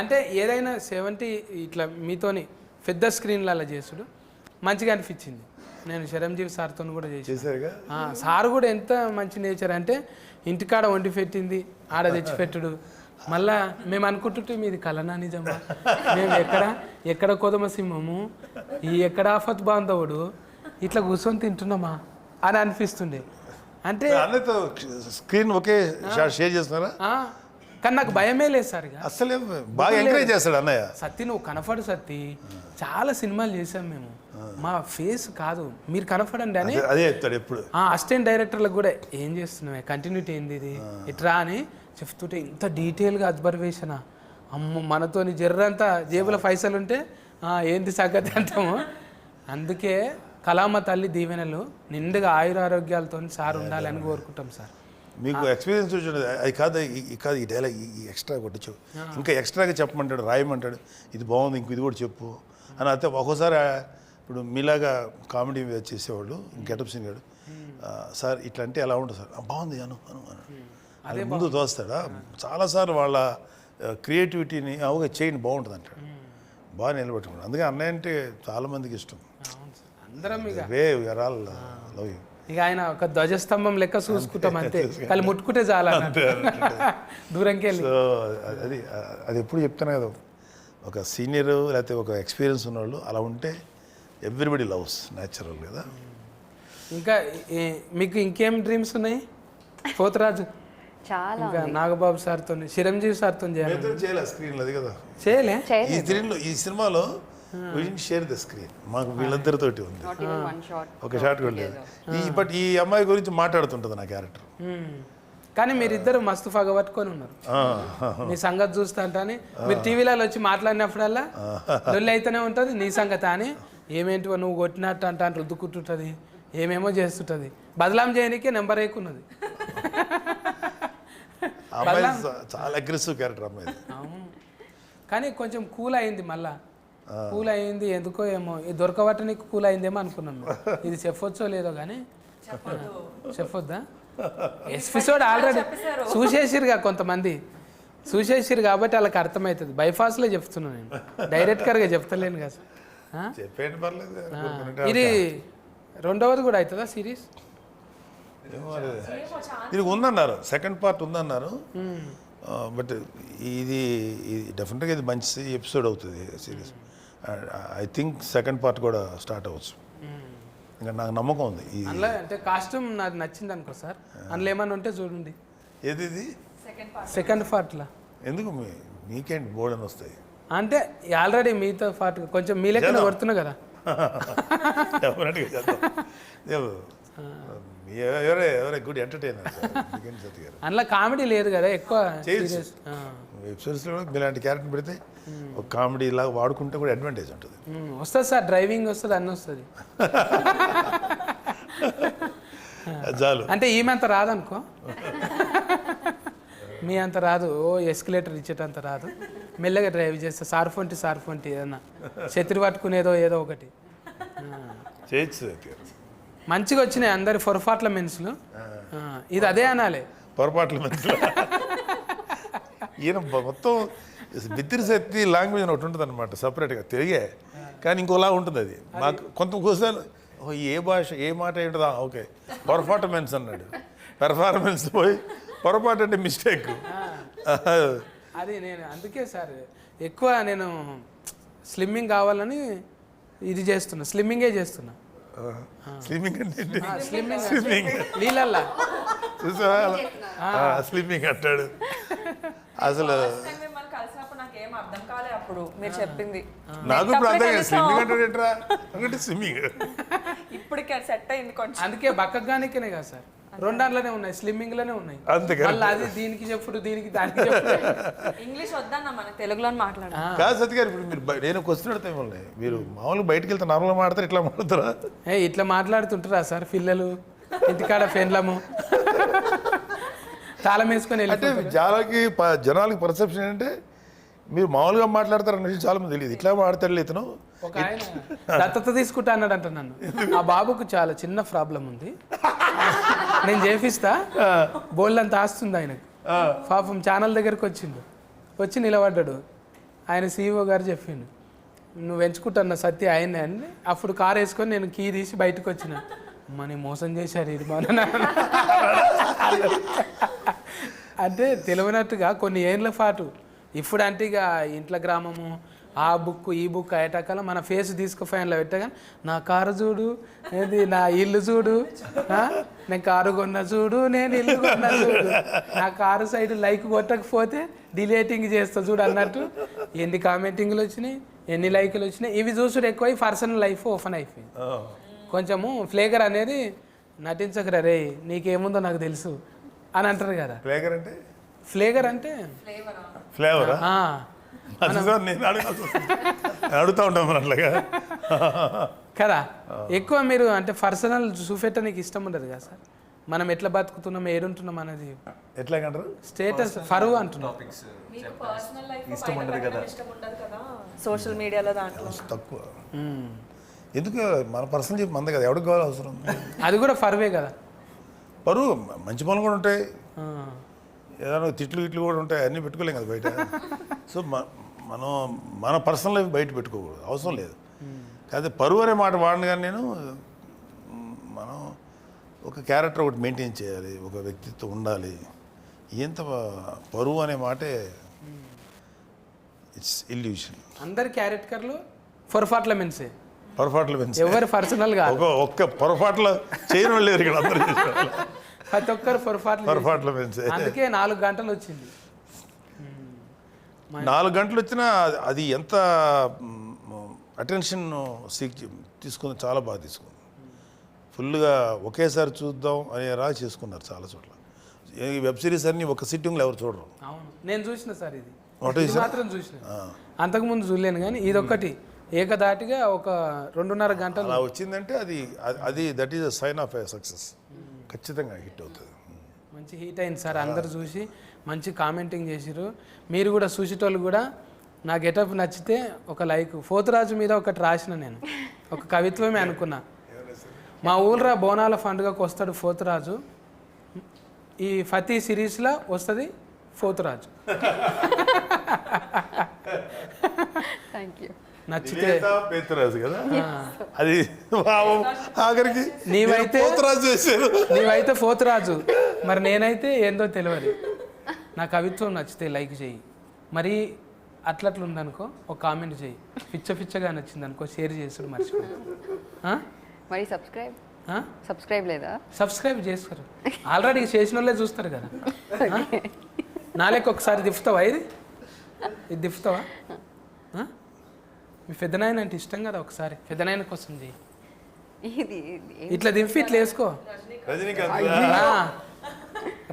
అంటే ఏదైనా 70 ఇట్లా మీతోని పెద్ద స్క్రీన్లలో చేసుడు మంచిగా అనిపించింది. నేను చిరంజీవి సార్తో కూడా చేసి చేశారుగా సార్ కూడా ఎంత మంచి నేచర్ అంటే ఇంటికాడ వండి పెట్టింది ఆడ తెచ్చిపెట్టుడు. మళ్ళా మేము అనుకుంటుంటే మీది కలనా నిజమా, మేము ఎక్కడ కొదమ సింహము ఈ ఎక్కడ ఆఫత్ బాంధవుడు ఇట్లా కూర్చొని తింటున్నామా అని అనిపిస్తుండే. అంటే అన్నతో స్క్రీన్ ఒకే షేర్ చేస్తున్నారా? కానీ నాకు భయమే లేదు సార్. ఇక అసలే బాగా ఎంకరేజ్ చేస్తాడు అన్నయ్య. సత్తి నువ్వు కనపడు సత్తి, చాలా సినిమాలు చేసాం మేము, మా ఫేస్ కాదు మీరు కనపడండి అని అదే చెప్తాడు ఎప్పుడు. అసిస్టెంట్ డైరెక్టర్లకు కూడా ఏం చేస్తున్నావు కంటిన్యూటీ ఏంది ఇది ఇట్రా అని చెప్తుంటే ఇంత డీటెయిల్గా అబ్జర్వేషనా అమ్మ మనతోని జర్రంతా జేబుల పైసలు ఉంటే ఏంది సంగతి అంటాము. అందుకే కళామ తల్లి దీవెనలు నిండుగా ఆయురారోగ్యాలతో సార్ ఉండాలని కోరుకుంటాం సార్. మీకు ఎక్స్పీరియన్స్ వచ్చింది అది కాదు కాదు ఈ డైలాగ్ ఈ ఎక్స్ట్రా కొట్టించు ఇంకా ఎక్స్ట్రాగా చెప్పమంటాడు రాయమంటాడు ఇది బాగుంది ఇంక ఇది కూడా చెప్పు అని. అయితే ఒక్కోసారి ఇప్పుడు మీలాగా కామెడీ చేసేవాళ్ళు గెటప్ సీన్ గాడు సార్ ఇట్లా అంటే ఎలా ఉంటుంది సార్ బాగుంది అను అను అది ముందు తోస్తాడా. చాలాసార్లు వాళ్ళ క్రియేటివిటీని అవుగా చేయండి బాగుంటుంది అంటాడు, బాగా నిలబెట్టుకున్నాడు. అందుకే అన్నయ్య అంటే చాలామందికి ఇష్టం. అందరం ఇక లవ్ యూ. ఇక ఆయన ఒక ధ్వజస్తంభం లెక్క చూసుకుంటాం అంతే, కానీ ముట్టుకుంటే చాలా దూరంకి వెళ్ళి. సో అది ఎప్పుడు చెప్తాను కదా, ఒక సీనియర్ లేకపోతే ఒక ఎక్స్పీరియన్స్ ఉన్నవాళ్ళు అలా ఉంటే ఎవ్రీబడి లవ్స్ న్యాచురల్ కదా. ఇంకా మీకు ఇంకేం డ్రీమ్స్ ఉన్నాయి? పోతరాజు చాలా ఇంకా నాగబాబు సార్తో చిరంజీవి సార్తో చేయలే స్క్రీన్ అది కదా చేయలే. ఈ స్క్రీన్లో ఈ సినిమాలో షేర్ ద స్క్రీన్ మాకు వీళ్ళిద్దరితోటి ఉంది ఒక షాట్ కూడా లేదు. బట్ ఈ అమ్మాయి గురించి మాట్లాడుతుంటుంది నా క్యారెక్టర్. కానీ మీరిద్దరు మస్తు పగబట్టుకొని ఉన్నారు. మీ సంగతి చూస్తా అని మీరు టీవీలలో వచ్చి మాట్లాడినప్పుడల్లా లొల్లి అయితేనే ఉంటుంది. నీ సంగతి అని ఏమేంటివో నువ్వు కొట్టినట్టు అంట అని రుద్దుకుంటుంటుంది, ఏమేమో చేస్తుంటుంది. బదలాం చేయడానికే నెంబర్ ఎక్కున్నది. అమ్మాయి చాలా అగ్రెసివ్ క్యారెక్టర్ అమ్మాయి. కానీ కొంచెం కూల్ అయింది, మళ్ళా కూల్ అయింది ఎందుకో ఏమో. ఇది దొరకబట్టనికి కూల్ అయిందేమో అనుకున్నాను. ఇది చెప్పొచ్చో లేదో కానీ చెప్పొద్దా? ఎపిసోడ్ ఆల్రెడీ చూసేసిరుగా కొంతమంది చూసేసిరు కాబట్టి వాళ్ళకి అర్థమవుతుంది. బైఫాస్లో చెప్తున్నాను నేను, డైరెక్ట్గా చెప్తలేను కదా. చెప్పేయండి పర్లేదు. ఇది రెండవది కూడా అవుతుందా సిరీస్? ఇది ఉందన్నారు, సెకండ్ పార్ట్ ఉందన్నారు. బట్ ఇది డెఫినెట్గా ఇది మంచి ఎపిసోడ్ అవుతుంది series. I think second part కూడా స్టార్ట్ అవ్వచ్చు. ఇంకా నాకు నమ్మకం ఉంది. అందులో అంటే కాస్ట్యూమ్ నాకు నచ్చింది అనుకో సార్. అందులో ఏమన్నా ఉంటే చూడండి. ఏది ఇది సెకండ్ పార్ట్లో ఎందుకు మీకేంటి బోర్డు అని వస్తాయి అంటే ఆల్రెడీ మీతో పాటు కొంచెం మీ లెక్కన కొడుతున్నా కదా. డెఫినెట్గా చేద్దాం. ఎవరే గుడ్ ఎంటర్టైనర్ అందులో కామెడీ లేదు కదా ఎక్కువ. వెబ్సైట్స్లో కూడా మీలాంటి క్యారెక్టర్ పెడితే ఒక కామెడీ లాగా వాడుకుంటే కూడా అడ్వాంటేజ్ ఉంటుంది. వస్తుంది సార్, డ్రైవింగ్ వస్తుంది, అన్నీ వస్తుంది. చాలు. అంటే ఈమె అంత రాదనుకో, మీ అంత రాదు. ఎస్కలేటర్ ఇచ్చేటంత రాదు. మెల్లగా డ్రైవ్ చేస్తే సార్ఫొంటి ఏదన్నా చెత్రి పట్టుకునేదో ఏదో ఒకటి చేయొచ్చు. మంచిగా వచ్చినాయి అందరి పొరపాట్ల మెన్సులు. ఇది అదే అనాలి, పొరపాట్ల మధ్యలో. ఈయన మొత్తం బిత్తిరి శక్తి లాంగ్వేజ్ అని ఒకటి ఉంటుంది అనమాట సపరేట్గా తెలిగే, కానీ ఇంకోలా ఉంటుంది అది. మాకు కొంత కోసం ఏ భాష ఏ మాట ఏంటదా ఓకే పర్ఫార్మెన్స్ అన్నాడు, పెర్ఫార్మెన్స్ పోయి పొరపాటు అంటే మిస్టేక్. అది నేను అందుకే సార్ ఎక్కువ నేను స్లిమ్మింగ్ కావాలని ఇది చేస్తున్నా, స్లిమ్మింగే చేస్తున్నా. స్లిమ్మింగ్ అంటే స్లిమ్మింగ్ నీళ్ళల్లా చూసా స్లిమ్మింగ్ అంటాడు. అసలు కలిసినప్పుడు నాకు ఏం అర్థం కాలే అప్పుడు మీరు చెప్పింది. నాకు ఇప్పుడు అర్థం కాదు స్లిమ్మింగ్ అంటే ఏంట్రా అంటే స్విమ్మింగ్. ఇప్పటికే సెట్ అయింది కొంచెం. అందుకే బక్కగానికేనే కదా సార్ రెండాట్లోనే ఉన్నాయి, స్లిమ్మింగ్ లోనే ఉన్నాయి. అంతే కదా. మళ్ళీ అది దీనికి చెప్పుడు, దీనికి దానికి చెప్పుడు. ఇంగ్లీష్ వద్దన్న మనకు తెలుగులో మాట్లాడాలి. కాదు సత్య గారు, ఇప్పుడు మీరు నేను క్వశ్చన్ అడితే మిమ్మల్ని, మీరు మామూలుగా బయటకు వెళ్తే నార్మల్గా మాట్లాడతారు, ఇట్లా మాట్లాడతారా? ఇట్లా మాట్లాడుతుంటారా సార్ పిల్లలు ఇంటికాడ ఫెన్లము తాళం వేసుకొని అంటే వెళ్ళిపోతారు. జనాలకి పర్సెప్షన్ ఏంటంటే మీరు మామూలుగా మాట్లాడతారన్న విషయం చాలా మంది తెలియదు. ఇట్లా మాట్లాడతాడు ఇతను. ఒక ఆయన దత్తత తీసుకుంటా అన్నాడంట నన్ను. ఆ బాబుకు చాలా చిన్న ప్రాబ్లం ఉంది, నేను చేపిస్తా, బోల్డ్ అంత ఆస్తుంది ఆయనకు. పాపం ఛానల్ దగ్గరకు వచ్చి నిలబడ్డాడు. ఆయన CEO గారు చెప్పిండు, నువ్వు ఎంచుకుంటున్న సత్య ఆయనే అని. అప్పుడు కారు వేసుకొని నేను కీ తీసి బయటకు వచ్చిన, మనీ మోసం చేశారు ఇది మన అంటే తెలియనట్టుగా కొన్ని ఏళ్ళ పాటు. ఇప్పుడు అంటే ఇక ఇంట్లో గ్రామము, ఆ బుక్ ఈ బుక్ అయ్యేటకాల మన ఫేస్ తీసుకుపోయినలో పెట్టగా, నా కారు చూడు, ఏది నా ఇల్లు చూడు, నేను కారు కొన్నా చూడు, నేను ఇల్లు కొన్నా చూడు, నా కారు సైడ్ లైక్ కొట్టకపోతే డిలేటింగ్ చేస్తా చూడు అన్నట్టు ఎన్ని కామెంటింగ్లు వచ్చినాయి, ఎన్ని లైకులు వచ్చినాయి. ఇవి చూసుడు ఎక్కువ, పర్సనల్ లైఫ్ ఓపెన్ అయిపోయింది. కొంచెము ఫ్లేగర్ అనేది నటించకరా రే, నీకేముందో నాకు తెలుసు అని అంటారు కదా. ఫ్లేగర్ అంటే ఫ్లేవరా? నేను అడుగుతా ఉంటాం మరి అట్లాగా కదా. ఎక్కువ మీరు అంటే పర్సనల్ చూపెట్టడానికి ఇష్టం ఉండదు కదా సార్. మనం ఎట్లా బతుకుతున్నాం, ఏడుంటున్నాం అనేది ఎట్లాగంటారు, స్టేటస్ ఫరువు అంటున్నాం. ఇష్టం ఉండదు కదా సోషల్ మీడియాలో దాంట్లో తక్కువ. ఎందుకు మన పర్సనల్ చెప్పి మంది కదా, ఎవరికి కావాలి అవసరం. అది కూడా ఫరువే కదా. పరువు మంచి పనులు కూడా ఉంటాయి, ఏదైనా తిట్లు కూడా ఉంటాయి, అన్నీ పెట్టుకోలేం కదా బయట. సో మనం మన పర్సనల్ లైఫ్ బయట పెట్టుకోకూడదు, అవసరం లేదు. కాకపోతే పరువు అనే మాట వాడిన కానీ నేను, మనం ఒక క్యారెక్టర్ ఒకటి మెయింటైన్ చేయాలి, ఒక వ్యక్తిత్వం ఉండాలి. ఎంత పరువు అనే మాటే ఇట్స్ ఇల్యూషన్. అందరి క్యారెక్టర్లు పొరపాట్ల మెన్సే, పొరపాట్లు పెంచి ఎవరు పర్సనల్ గా ఒక్క పొరపాట్లు చేయని వాళ్ళు లేరు ఇక్కడ, అందరూ ప్రతి ఒక్కరు పొరపాట్లు పెంచే. అందుకే 4 గంటలు వచ్చింది. 4 గంటలు వచ్చినా అది ఎంత అటెన్షన్ తీసుకుంది, చాలా బాగా తీసుకుంది. ఫుల్గా ఒకేసారి చూద్దాం అనేలా చేసుకున్నారు చాలా చోట్ల. ఈ వెబ్ సిరీస్ అన్ని ఒక సిట్టింగ్లో ఎవరు చూడరు. అవును, నేను చూసిన సార్, ఇది చూసారా? మాత్రం చూసిన, అంతకుముందు చూడలేను. కానీ ఇదొక్కటి ఏకదాటిగా ఒక 2.5 గంటలు అలా వచ్చిందంటే అది that is a sign of a success. ఖచ్చితంగా హిట్ అవుతుంది. మంచి హిట్ అయింది సార్. అందరు చూసి మంచి కామెంటింగ్ చేసిరు. మీరు కూడా చూసేటోళ్ళు కూడా నా గెటప్ నచ్చితే ఒక లైక్. పోతురాజు మీద ఒకటి రాసిన నేను, ఒక కవిత్వమే అనుకున్నా. మా ఊళ్ళో బోనాల పండుగకు వస్తాడు పోతురాజు, ఈ ఫతీ సిరీస్లో వస్తుంది పోతురాజు. Thank you. నచ్చితే పేతురాజు కదా అది, ఆఖరికి నీవైతే పోతురాజు చేశారు, నీవైతే పోతురాజు, మరి నేనైతే ఏందో తెలియదు. నా కవిత్వం నచ్చితే లైక్ చేయి, మరి అట్లట్లు ఉందనుకో ఒక కామెంట్ చేయి, పిచ్చగా నచ్చింది అనుకో షేర్ చేసుడు మర్చిపో. మరి సబ్స్క్రైబ్ లేదా? సబ్స్క్రైబ్ చేస్తారు, ఆల్రెడీ చేసిన వాళ్ళే చూస్తారు కదా. నాలేక ఒకసారి దిఫ్తావా, ఇది దిఫ్తావా? మీ పెద్దనాయన అంటే ఇష్టం కదా, ఒకసారి పెద్దనాయన కోసం చేయి. ఇట్లా దింపి ఇట్లా వేసుకో.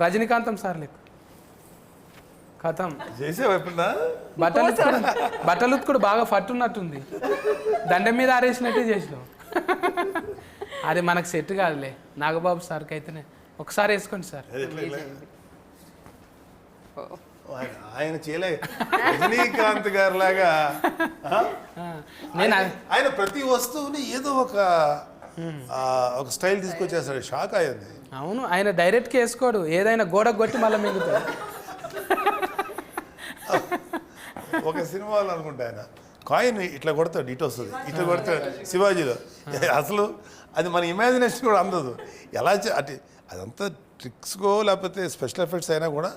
రజనీకాంతం సార్ లెక్క కథం చేసావు ఎప్పుడన్నా? బట్టలు ఉత్తుకుడు బాగా పట్టున్నట్టుంది, దండం మీద ఆరేసినట్టే చేసినావు. అది మనకు సెట్ కాదులే. నాగబాబు సార్కి అయితేనే ఒకసారి వేసుకోండి సార్. ఆయన చేయలే, రజనీకాంత్ గారు లాగా నేను ఆయన ప్రతి వస్తువుని ఏదో ఒక స్టైల్ తీసుకొచ్చేస్తాడు. షాక్ అయ్యింది. అవును, ఆయన డైరెక్ట్గా వేసుకోడు, ఏదైనా గోడ కొట్టి మళ్ళీ మిగుతాడు. ఒక సినిమాలో అనుకుంటా ఆయన కాయిన్ ఇట్లా కొడతాడు, ఇటు వస్తుంది, ఇట్లా కొడతాడు శివాజీలో. అసలు అది మన ఇమాజినేషన్ కూడా అందదు. ఎలా అంటే అదంతా ట్రిక్స్కో లేకపోతే స్పెషల్ ఎఫెక్ట్స్ అయినా కూడా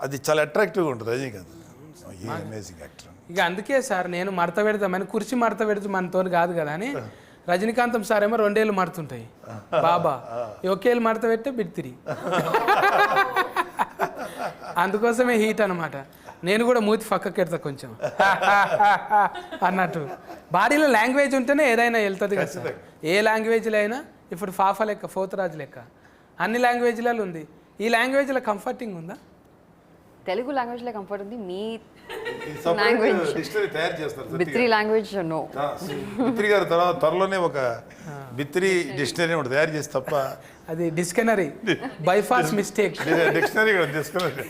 అది చాలా అట్రాక్టివ్గా ఉంటుంది రజనీకాంత్. Amazing actor. ఇక అందుకే సార్ నేను మడత పెడతామని, కుర్చీ మడత పెడితే మనతో కాదు కదా అని. రజనీకాంతం సార్ ఏమో 2 ఏళ్ళు మడుతుంటాయి, బాబా ఒకేళ్ళు మడత పెట్టే బిడ్తిరి. అందుకోసమే హీట్ అనమాట. నేను కూడా మూతి పక్కకి ఎడతా కొంచెం అన్నట్టు. బాడీలో లాంగ్వేజ్ ఉంటేనే ఏదైనా వెళ్తుంది కదా సార్. ఏ లాంగ్వేజ్లో అయినా ఇప్పుడు ఫాఫా లెక్క, పోతురాజు లెక్క అన్ని లాంగ్వేజ్లలో ఉంది. ఈ లాంగ్వేజ్లో కంఫర్టింగ్ ఉందా? తెలుగు లాంగ్వేజ్లో కంఫర్ట్ ఉంది, మీ లాంగ్వేజ్ డిక్షనరీ తయారు చేస్తారు బిత్రి లాంగ్వేజ్ నో. బిత్రి గారు తర్వాత త్వరలోనే ఒక బిత్రి డిక్షనరీ ఒకటి తయారు చేసి తప్ప అది డిస్కనరీ బైఫాస్ మిస్టేక్. డిక్షనరీ కూడా డిక్షనరీ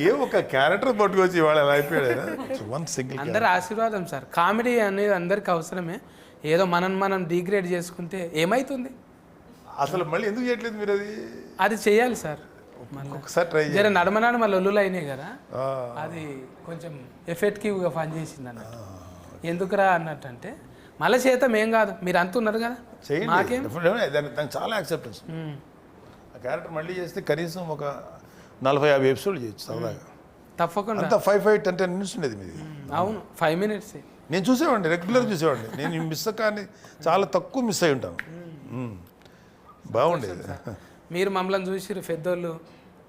ఏ ఒక క్యారెక్టర్ పట్టుకొచ్చి ఇవాళ ఎలా అయిపోయాడు వన్ సింగిల్. అందరి ఆశీర్వాదం సార్. కామెడీ అనేది అందరికి అవసరమే. ఏదో మనం డిగ్రేడ్ చేసుకుంటే ఏమవుతుంది? అసలు మళ్ళీ ఎందుకు చేయట్లేదు మీరు అది? అది చేయాలి సార్. ఒకసారి ట్రై జర నడమనాడు మళ్ళీ ఒల్లులు అయినాయి కదా, అది కొంచెం ఎఫెక్టివ్గా పనిచేసింది అన్నట్టు. ఎందుకురా అన్నట్టు అంటే మళ్ళీ చేతం ఏం కాదు, మీరు అంత ఉన్నారు కదా మాకేం. దానికి చాలా యాక్సెప్టెన్స్. ఆ క్యారెక్టర్ మళ్ళీ చేస్తే కనీసం ఒక 40-50 ఎపిసోడ్లు చేయొచ్చు సరదాగా. తప్పకుండా. అంతా 5-10 మినిట్స్ ఉండేది మీది. అవును, 5 minutes. నేను చూసేవాడిని, రెగ్యులర్ చూసేవాడిని. నేను మిస్ కానీ చాలా తక్కువ మిస్ అయి ఉంటాను. బాగుండేది. మీరు మమ్మల్ని చూసిరు పెద్దోళ్ళు,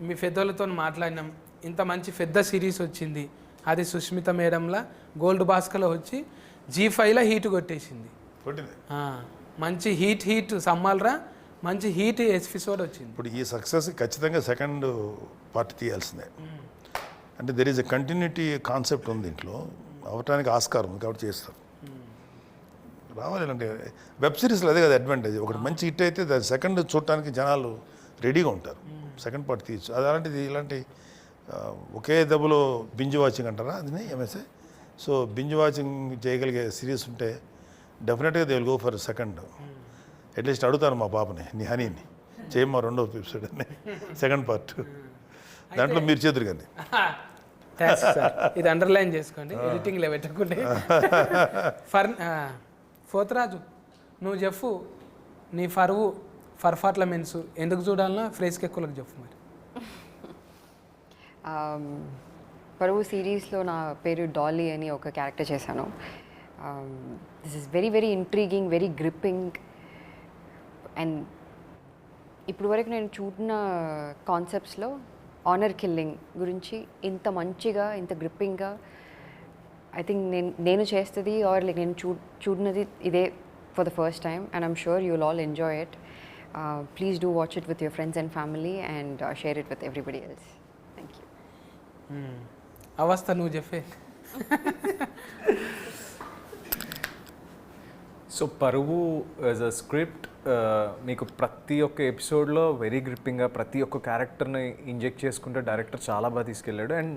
మీ పెద్దోళ్ళతో మాట్లాడినాం. ఇంత మంచి పెద్ద సిరీస్ వచ్చింది, అది సుష్మిత మేడంలా గోల్డ్ బాస్కలో వచ్చి G5లో హీట్ కొట్టేసింది. మంచి హీట్ సమ్మాలరా, మంచి హీట్ ఎపిసోడ్ వచ్చింది. ఇప్పుడు ఈ సక్సెస్ ఖచ్చితంగా సెకండ్ పార్ట్ తీయాల్సిందే. అంటే there is a continuity concept ఉంది దీంట్లో, అవటానికి ఆస్కారం ఉంది కాబట్టి చేస్తారు. రావాలి అంటే వెబ్ సిరీస్లో అదే కదా అడ్వాంటేజ్. ఒకటి మంచి హిట్ అయితే దాని సెకండ్ చూడటానికి జనాలు రెడీగా ఉంటారు, సెకండ్ పార్ట్ తీయచ్చు. అది అలాంటిది ఇలాంటి ఒకే దెబ్బలో బింజ్ వాచింగ్ అంటారా అది ఎంఎస్ఏ. సో బింజ్ వాచింగ్ చేయగలిగే సిరీస్ ఉంటే డెఫినెట్గా they will go for second. At least అడుగుతాను మా పాపని, నీ హనీని చేయమ్మా 2వ ఎపిసోడ్ అని, సెకండ్ పార్ట్. దాంట్లో మీరు చేతురు కానీ. ఇది అండర్లైన్ చేసుకోండి, ఎడిటింగ్లో పెట్టకుంటే. పోతరాజు నువ్వు చెప్పు, నీ ఫర్ఫాట్ల మెన్స్ ఎందుకు చూడాలన్నా ఫ్రేస్కి ఎక్కువలకు చెప్పు మరి. పరువు సిరీస్లో నా పేరు డాలీ అని ఒక క్యారెక్టర్ చేశాను. This is very very intriguing, very gripping. And ఇప్పుడు వరకు నేను చూడిన కాన్సెప్ట్స్లో ఆనర్ కిల్లింగ్ గురించి ఇంత మంచిగా, ఇంత గ్రిప్పింగ్గా ఐ థింక్ నేను చేస్తుంది ఆర్ లైక్ నేను చూడినది ఇదే for the first time. And I'm sure you will all enjoy it. Please do watch it with your friends and family and share it with everybody else. Thank you. అవస్థ నువ్వు చెప్పే. సో పరువు యాజ్ అ స్క్రిప్ట్ మీకు ప్రతి ఒక్క ఎపిసోడ్లో వెరీ గ్రిప్పింగ్గా ప్రతి ఒక్క క్యారెక్టర్ని ఇంజెక్ట్ చేసుకుంటే డైరెక్టర్ చాలా బాగా తీసుకెళ్ళాడు. అండ్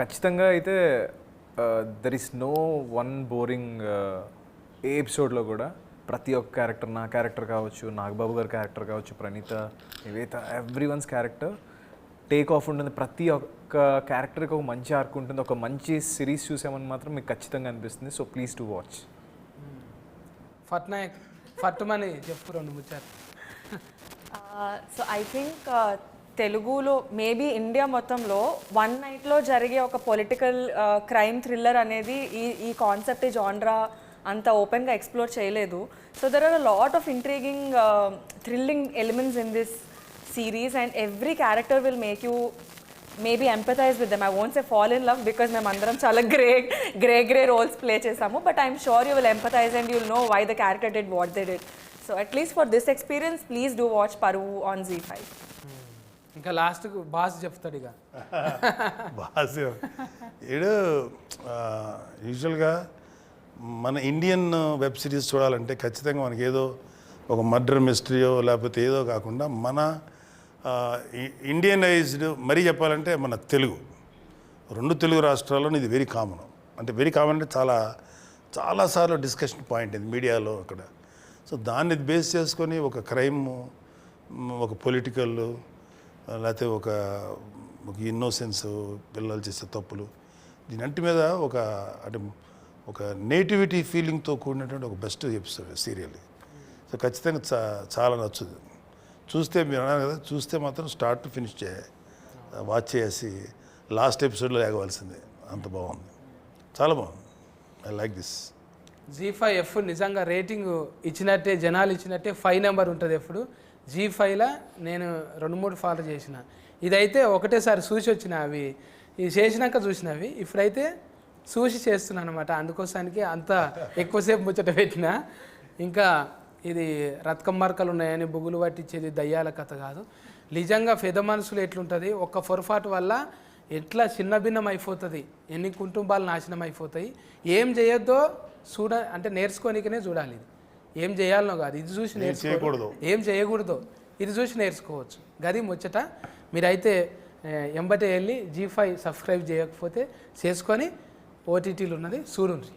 ఖచ్చితంగా అయితే there is no one boring ఏ ఎపిసోడ్లో కూడా. ప్రతి ఒక్క క్యారెక్టర్, నా క్యారెక్టర్ కావచ్చు, నాగబాబు గారి క్యారెక్టర్ కావచ్చు, Praneetha, Nivetha, every one's character take off ఉంటుంది. ప్రతి ఒక్క క్యారెక్టర్కి ఒక మంచి ఆర్క్ ఉంటుంది. ఒక మంచి సిరీస్ చూసామని మాత్రం మీకు ఖచ్చితంగా అనిపిస్తుంది. So please to watch. ఫట్నాయక్ ఫట్టుమని చెప్పు 2 ముచ్చారు. సో ఐ థింక్ తెలుగులో మేబీ ఇండియా మొత్తంలో వన్ నైట్లో జరిగే ఒక పొలిటికల్ క్రైమ్ థ్రిల్లర్ అనేది ఈ కాన్సెప్ట్, ఈ జాన్రా అంత ఓపెన్గా ఎక్స్ప్లోర్ చేయలేదు. So there are a lot of intriguing thrilling elements in this series and every character will make you maybe empathize with them. I won't say fall in love because మేము అందరం చాలా గ్రే రోల్స్ ప్లే చేసాము, but I'm sure you will empathize and you'll know why the character did what they did. So at least for this experience, please do watch Paruvu on Z5. ఇంకా లాస్ట్కు బాస్ చెప్తాడు ఇక. బాస్ ఏడు యూజువల్గా మన ఇండియన్ వెబ్ సిరీస్ చూడాలంటే ఖచ్చితంగా మనకి ఏదో ఒక మర్డర్ మిస్టరీయో లేకపోతే ఏదో కాకుండా మన ఇండియనైజ్డ్ మరీ చెప్పాలంటే మన తెలుగు 2 తెలుగు రాష్ట్రాల్లోనూ ఇది వెరీ కామన్. అంటే వెరీ కామన్ అంటే చాలాసార్లు డిస్కషన్ పాయింట్ ఇది మీడియాలో అక్కడ. సో దాన్ని బేస్ చేసుకొని ఒక క్రైమ్, ఒక పొలిటికల్, లేకపోతే ఒక ఇన్నోసెన్స్, పిల్లలు చేసే తప్పులు, దీనంటి మీద ఒక నేటివిటీ ఫీలింగ్తో కూడినటువంటి ఒక బెస్ట్ ఎపిసోడ్ సీరియల్. సో ఖచ్చితంగా చాలా నచ్చుతుంది. చూస్తే మీరు అన్నారు కదా, చూస్తే మాత్రం స్టార్ట్ టు ఫినిష్ వాచ్ చేసి లాస్ట్ ఎపిసోడ్లో లేగవలసిందే. అంత బాగుంది, చాలా బాగుంది. I like this. G5 నిజంగా రేటింగ్ ఇచ్చినట్టే, జనాలు ఇచ్చినట్టే 5 నెంబర్ ఉంటుంది ఎప్పుడు. G5లో నేను 2-3 ఫాలో చేసిన. ఇదైతే ఒకటేసారి చూసి వచ్చిన, అవి ఇది చేసినాక చూసినవి. ఇప్పుడైతే చూసి చేస్తున్నాను అనమాట. అందుకోసానికి అంత ఎక్కువసేపు ముచ్చట పెట్టిన. ఇంకా ఇది రత్కం మార్కలు ఉన్నాయని బుగులు పట్టించేది దయ్యాల కథ కాదు. నిజంగా పెద్ద మనసులు ఎట్లుంటుంది, ఒక్క పొరపాటు వల్ల ఎట్లా చిన్న భిన్నం అయిపోతుంది, ఎన్ని కుటుంబాలు నాశనం అయిపోతాయి. ఏం చేయొద్దో అంటే నేర్చుకోనికనే చూడాలి. ఇది ఏం చేయాలనో కాదు, ఇది చూసి నేర్చుకోకూడదు, ఏం చేయకూడదు ఇది చూసి నేర్చుకోవచ్చు. గది ముచ్చట. మీరైతే ఎంబటే వెళ్ళి G5 సబ్స్క్రైబ్ చేయకపోతే చేసుకొని ఓటీటీలు ఉన్నది చూడండి.